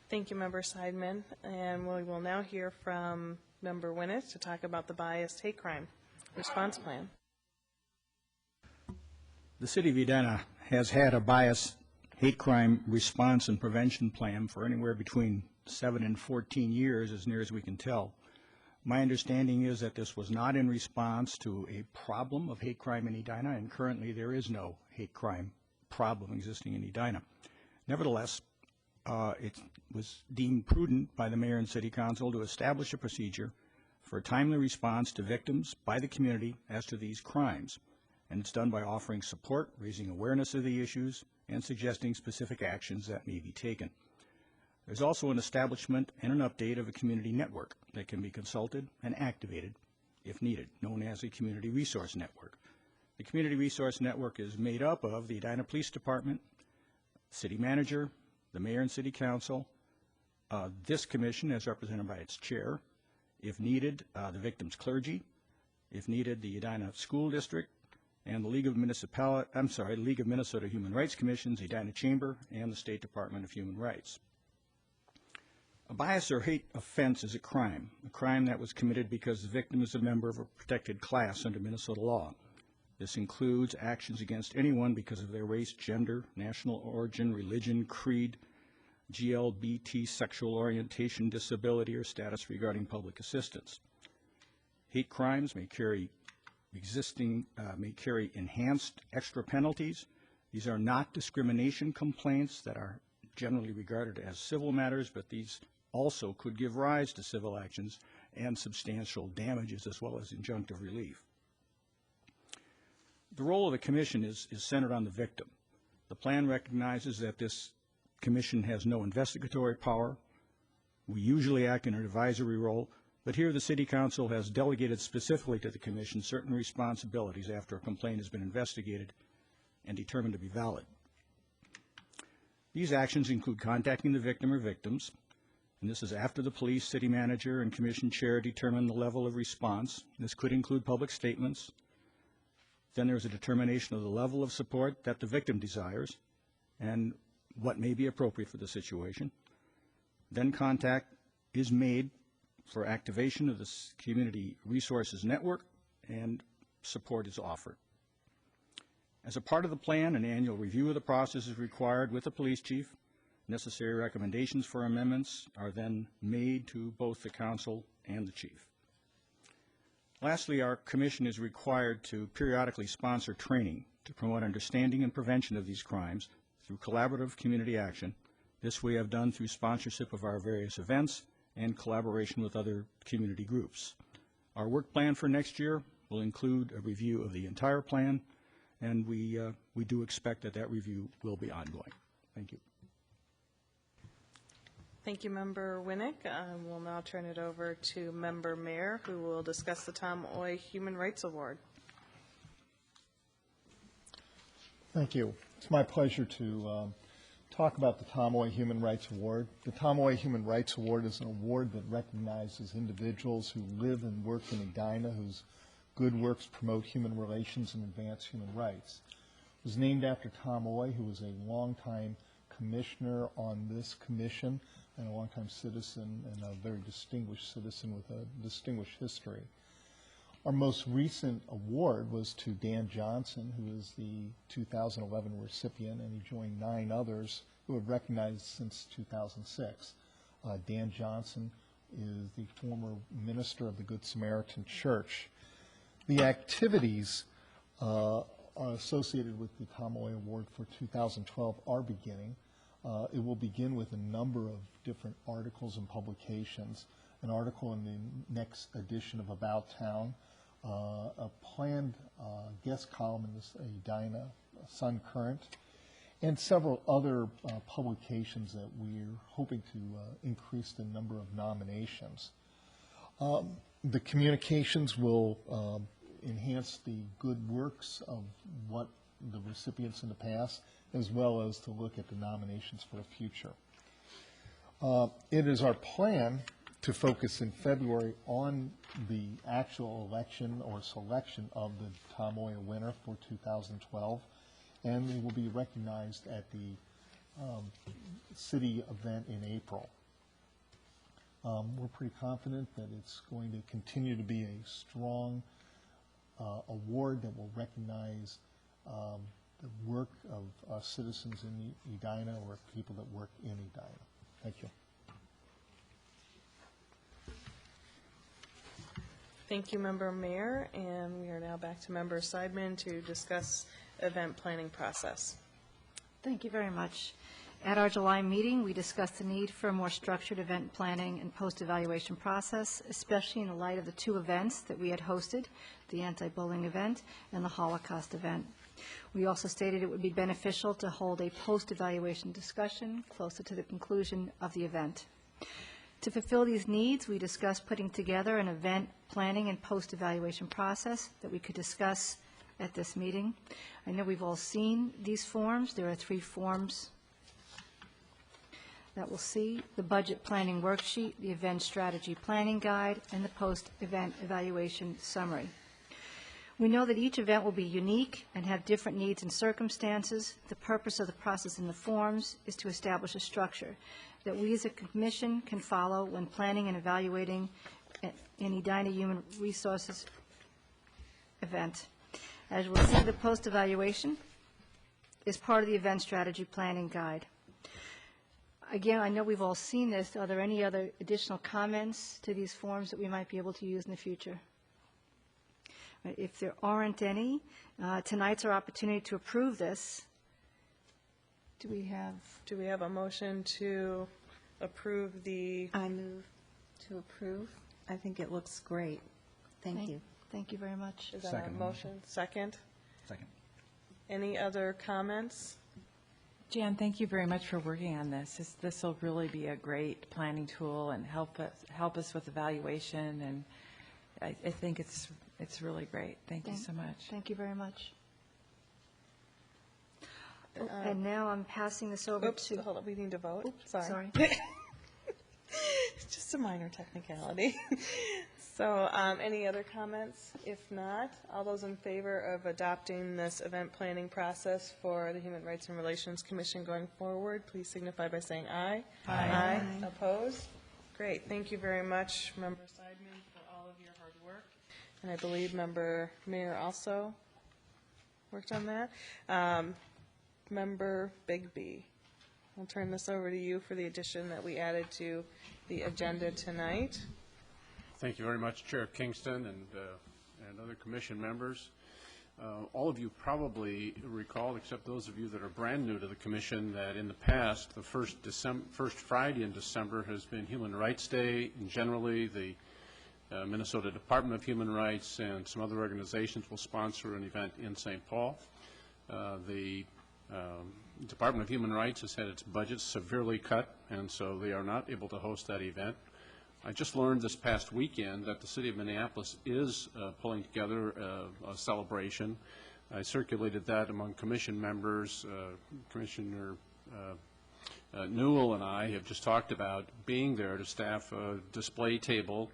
Thank you, Member Seidman. And we will now hear from Member Winnick to talk about the biased hate crime response plan. The City of Edina has had a biased hate crime response and prevention plan for anywhere between 7 and 14 years, as near as we can tell. My understanding is that this was not in response to a problem of hate crime in Edina, and currently there is no hate crime problem existing in Edina. Nevertheless, it was deemed prudent by the Mayor and City Council to establish a procedure for a timely response to victims by the community as to these crimes. And it's done by offering support, raising awareness of the issues, and suggesting specific actions that may be taken. There's also an establishment and an update of a community network that can be consulted and activated if needed, known as a community resource network. The community resource network is made up of the Edina Police Department, City Manager, the Mayor and City Council, this commission as represented by its chair, if needed, the victim's clergy, if needed, the Edina School District, and the League of Minnesota Human Rights Commissions, the Edina Chamber, and the State Department of Human Rights. A bias or hate offense is a crime that was committed because the victim is a member of a protected class under Minnesota law. This includes actions against anyone because of their race, gender, national origin, religion, creed, GLBT, sexual orientation, disability, or status regarding public assistance. Hate crimes may carry enhanced extra penalties. These are not discrimination complaints that are generally regarded as civil matters, but these also could give rise to civil actions and substantial damages as well as injunctive relief. The role of the commission is centered on the victim. The plan recognizes that this commission has no investigatory power. We usually act in an advisory role, but here the City Council has delegated specifically to the commission certain responsibilities after a complaint has been investigated and determined to be valid. These actions include contacting the victim or victims, and this is after the police, city manager, and commission chair determine the level of response. This could include public statements. Then there's a determination of the level of support that the victim desires and what may be appropriate for the situation. Then contact is made for activation of the Community Resources Network, and support is offered. As a part of the plan, an annual review of the process is required with the police chief. Necessary recommendations for amendments are then made to both the council and the chief. Lastly, our commission is required to periodically sponsor training to promote understanding and prevention of these crimes through collaborative community action. This we have done through sponsorship of our various events and collaboration with other community groups. Our work plan for next year will include a review of the entire plan, and we do expect that that review will be ongoing. Thank you. Thank you, Member Winnick. We'll now turn it over to Member Mayer, who will discuss the Tom Oy Human Rights Award. Thank you. It's my pleasure to talk about the Tom Oy Human Rights Award. The Tom Oy Human Rights Award is an award that recognizes individuals who live and work in Edina whose good works promote human relations and advance human rights. It was named after Tom Oy, who was a longtime commissioner on this commission and a longtime citizen and a very distinguished citizen with a distinguished history. Our most recent award was to Dan Johnson, who is the 2011 recipient, and he joined 9 others who have recognized since 2006. Dan Johnson is the former minister of the Good Samaritan Church. The activities associated with the Tom Oy Award for 2012 are beginning. It will begin with a number of different articles and publications, an article in the next edition of About Town, a planned guest column in the Edina Sun Current, and several other publications that we're hoping to increase the number of nominations. The communications will enhance the good works of what the recipients in the past, as well as to look at the nominations for the future. It is our plan to focus in February on the actual election or selection of the Tom Oy winner for 2012, and they will be recognized at the city event in April. We're pretty confident that it's going to continue to be a strong award that will recognize the work of citizens in Edina or people that work in Edina. Thank you. Thank you, Member Mayor, and we are now back to Member Seidman to discuss event planning process. Thank you very much. At our July meeting, we discussed the need for a more structured event planning and post-evaluation process, especially in the light of the two events that we had hosted, the anti-bullying event and the Holocaust event. We also stated it would be beneficial to hold a post-evaluation discussion closer to the conclusion of the event. To fulfill these needs, we discussed putting together an event planning and post-evaluation process that we could discuss at this meeting. I know we've all seen these forms. There are 3 forms that we'll see: the budget planning worksheet, the event strategy planning guide, and the post-event evaluation summary. We know that each event will be unique and have different needs and circumstances. The purpose of the process in the forms is to establish a structure that we as a commission can follow when planning and evaluating an Edina Human Resources event. As we'll see, the post-evaluation is part of the event strategy planning guide. Again, I know we've all seen this. Are there any other additional comments to these forms that we might be able to use in the future? If there aren't any, tonight's our opportunity to approve this. Do we have a motion to approve the? I move to approve. I think it looks great. Thank you. Thank you very much. Is that a motion? Second? Second. Any other comments? Jan, thank you very much for working on this. This will really be a great planning tool and help us with evaluation, and I think it's really great. Thank you so much. Thank you very much. And now I'm passing this over to. Hold on, we need to vote. Oops, Sorry. sorry. It's just a minor technicality. So, any other comments? If not, all those in favor of adopting this event planning process for the Human Rights and Relations Commission going forward, please signify by saying aye. Aye. Opposed? Great. Thank you very much, Member Seidman, for all of your hard work. And I believe Member Mayor also worked on that. Member Bigby, I'll turn this over to you for the addition that we added to the agenda tonight. Thank you very much, Chair Kingston and other commission members. All of you probably recall, except those of you that are brand new to the commission, that in the past, the first Friday in December has been Human Rights Day, and generally the Minnesota Department of Human Rights and some other organizations will sponsor an event in St. Paul. The Department of Human Rights has had its budget severely cut, and so they are not able to host that event. I just learned this past weekend that the city of Minneapolis is pulling together a celebration. I circulated that among commission members. Commissioner Newell and I have just talked about being there to staff a display table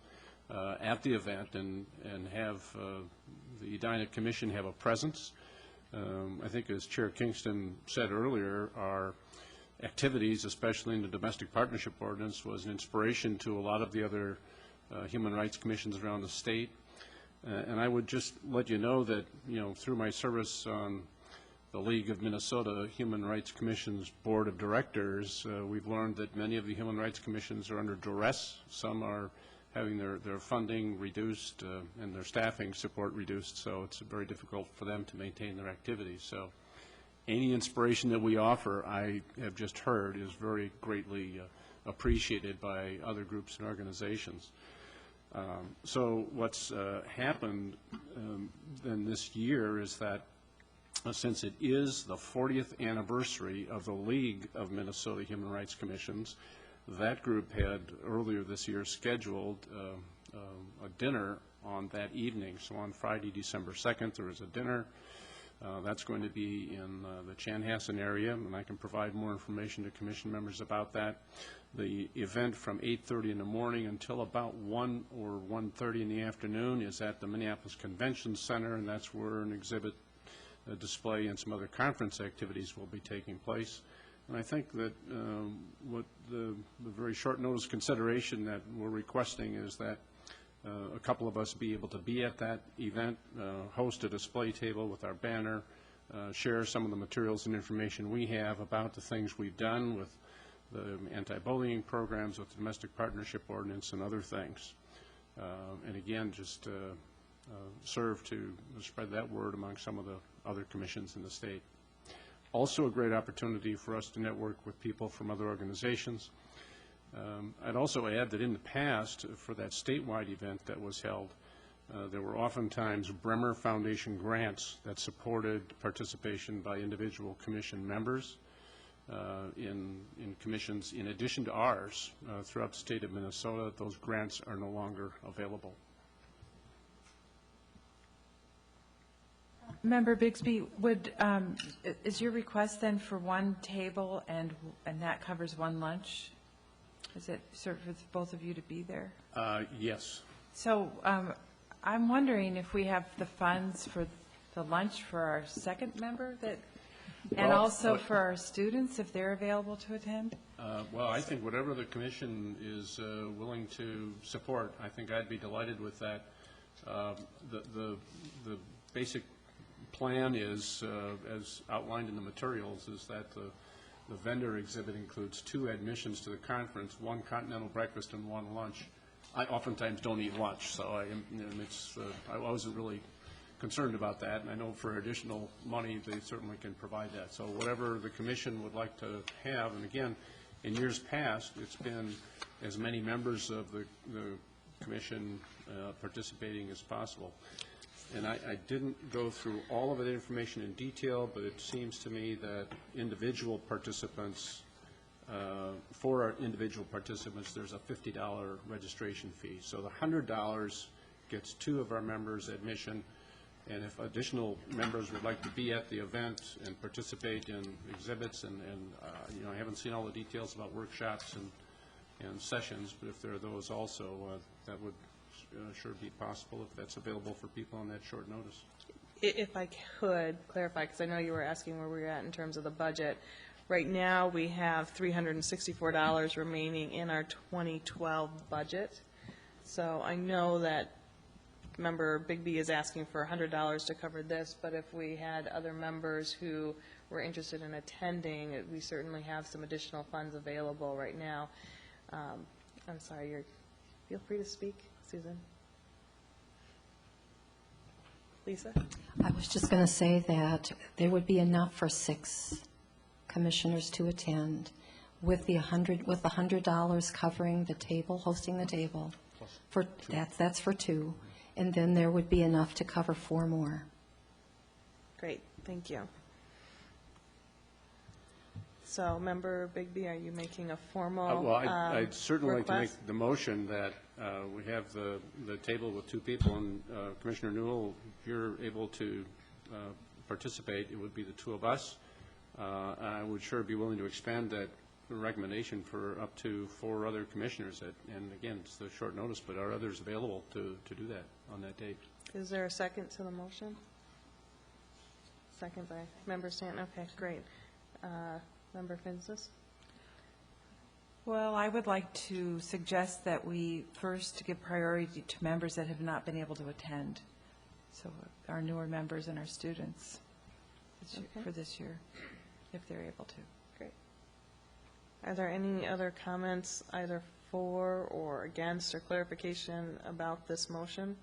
at the event and have the Edina Commission have a presence. I think, as Chair Kingston said earlier, our activities, especially in the Domestic Partnership Ordinance, was an inspiration to a lot of the other human rights commissions around the state. And I would just let you know that, through my service on the League of Minnesota Human Rights Commission's Board of Directors, we've learned that many of the Human Rights Commissions are under duress. Some are having their funding reduced and their staffing support reduced, so it's very difficult for them to maintain their activities. So any inspiration that we offer, I have just heard, is very greatly appreciated by other groups and organizations. So what's happened then this year is that since it is the 40th anniversary of the League of Minnesota Human Rights Commissions, that group had earlier this year scheduled a dinner on that evening. So on Friday, December 2nd, there is a dinner. That's going to be in the Chanhassen area, and I can provide more information to commission members about that. The event from 8:30 in the morning until about 1 or 1:30 in the afternoon is at the Minneapolis Convention Center, and that's where an exhibit, a display, and some other conference activities will be taking place. And I think that what the very short notice consideration that we're requesting is that a couple of us be able to be at that event, host a display table with our banner, share some of the materials and information we have about the things we've done with the anti-bullying programs, with the domestic partnership ordinance, and other things. And again, just serve to spread that word among some of the other commissions in the state. Also a great opportunity for us to network with people from other organizations. I'd also add that in the past, for that statewide event that was held, there were oftentimes Bremer Foundation grants that supported participation by individual commission members in commissions in addition to ours throughout the state of Minnesota. Those grants are no longer available. Member Bixby, is your request then for one table and that covers one lunch? Is it sort of for both of you to be there? Yes. So I'm wondering if we have the funds for the lunch for our second member and also for our students, if they're available to attend? Well, I think whatever the commission is willing to support, I think I'd be delighted with that. The basic plan is, as outlined in the materials, is that the vendor exhibit includes 2 admissions to the conference, 1 continental breakfast and 1 lunch. I oftentimes don't eat lunch, so I wasn't really concerned about that, and I know for additional money they certainly can provide that. So whatever the commission would like to have, and again, in years past, it's been as many members of the commission participating as possible. And I didn't go through all of the information in detail, but it seems to me that individual participants, for our individual participants, there's a $50 registration fee. So the $100 gets 2 of our members admission, and if additional members would like to be at the event and participate in exhibits, and you know, I haven't seen all the details about workshops and sessions, but if there are those also, that would sure be possible if that's available for people on that short notice. If I could clarify, because I know you were asking where we're at in terms of the budget. Right now, we have $364 remaining in our 2012 budget. So I know that Member Bigby is asking for $100 to cover this, but if we had other members who were interested in attending, we certainly have some additional funds available right now. I'm sorry, feel free to speak, Susan. Lisa? I was just going to say that there would be enough for 6 commissioners to attend with the $100 covering the table, hosting the table. That's for 2. And then there would be enough to cover 4 more. Great, thank you. So, Member Bigby, are you making a formal well, I'd certainly request? like to make the motion that we have the table with 2 people, and Commissioner Newell, if you're able to participate, it would be the 2 of us. I would sure be willing to expand that recommendation for up to 4 other commissioners. And again, it's the short notice, but are others available to do that on that date? Is there a second to the motion? Second by Member Stanton. Okay, great. Member Finsis? Well, I would like to suggest that we first give priority to members that have not been able to attend, so our newer members and our students. for this year, if they're able to. Great. Are there any other comments either for or against or clarification about this motion?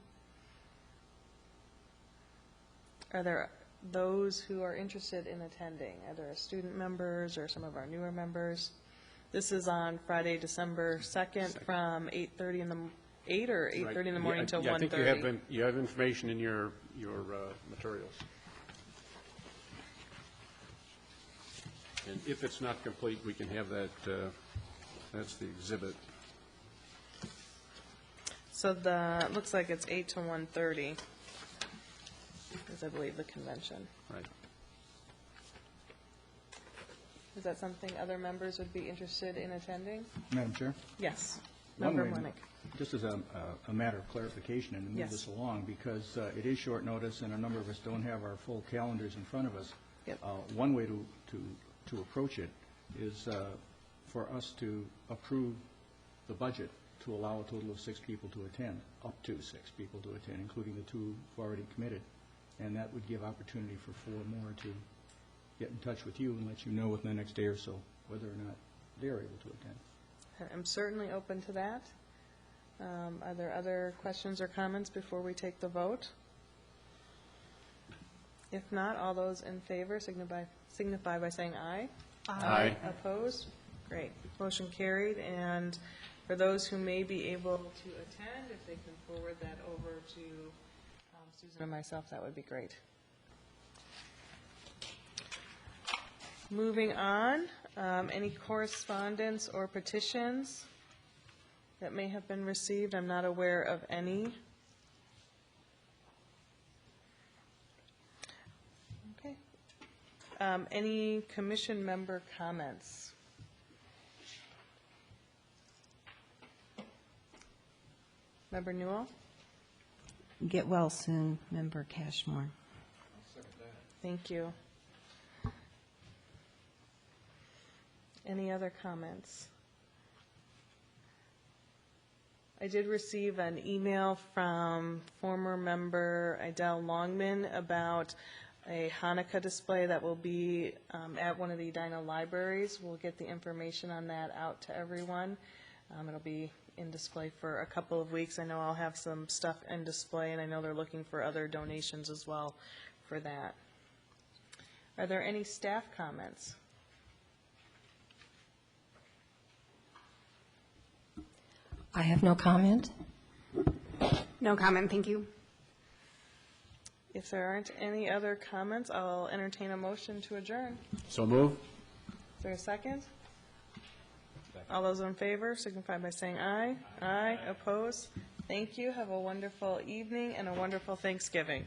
Are there those who are interested in attending, either student members or some of our newer members? This is on Friday, December 2nd from 8:30 in the 8 or 8:30 in the morning till 1:30. I think you have information in your materials. And if it's not complete, we can have that. That's the exhibit. So it looks like it's 8 to 1:30, is I believe the convention. Right. Is that something other members would be interested in attending? Madam Chair? Yes. One Member way, Winnick. just as a matter of clarification and to move Yes. this along, because it is short notice and a number of us don't have our full calendars in front of us. Yep. One way to approach it is for us to approve the budget to allow a total of 6 people to attend, up to 6 people to attend, including the 2 who've already committed. And that would give opportunity for 4 more to get in touch with you and let you know within the next day or so whether or not they're able to attend. I'm certainly open to that. Are there other questions or comments before we take the vote? If not, all those in favor signify by saying aye. Aye. Opposed? Great. Motion carried. And for those who may be able to attend, if they can forward that over to Susan and myself, that would be great. Moving on, any correspondence or petitions that may have been received? I'm not aware of any. Okay. Any commission member comments? Member Newell? Get well soon, Member Cashmore. Thank you. Any other comments? I did receive an email from former member Idell Longman about a Hanukkah display that will be at one of the Edina libraries. We'll get the information on that out to everyone. It'll be in display for a couple of weeks. I know I'll have some stuff in display, and I know they're looking for other donations as well for that. Are there any staff comments? I have no comment. No comment, thank you. If there aren't any other comments, I'll entertain a motion to adjourn. So move. Is there a second? All those in favor signify by saying aye. Aye. Opposed? Thank you. Have a wonderful evening and a wonderful Thanksgiving.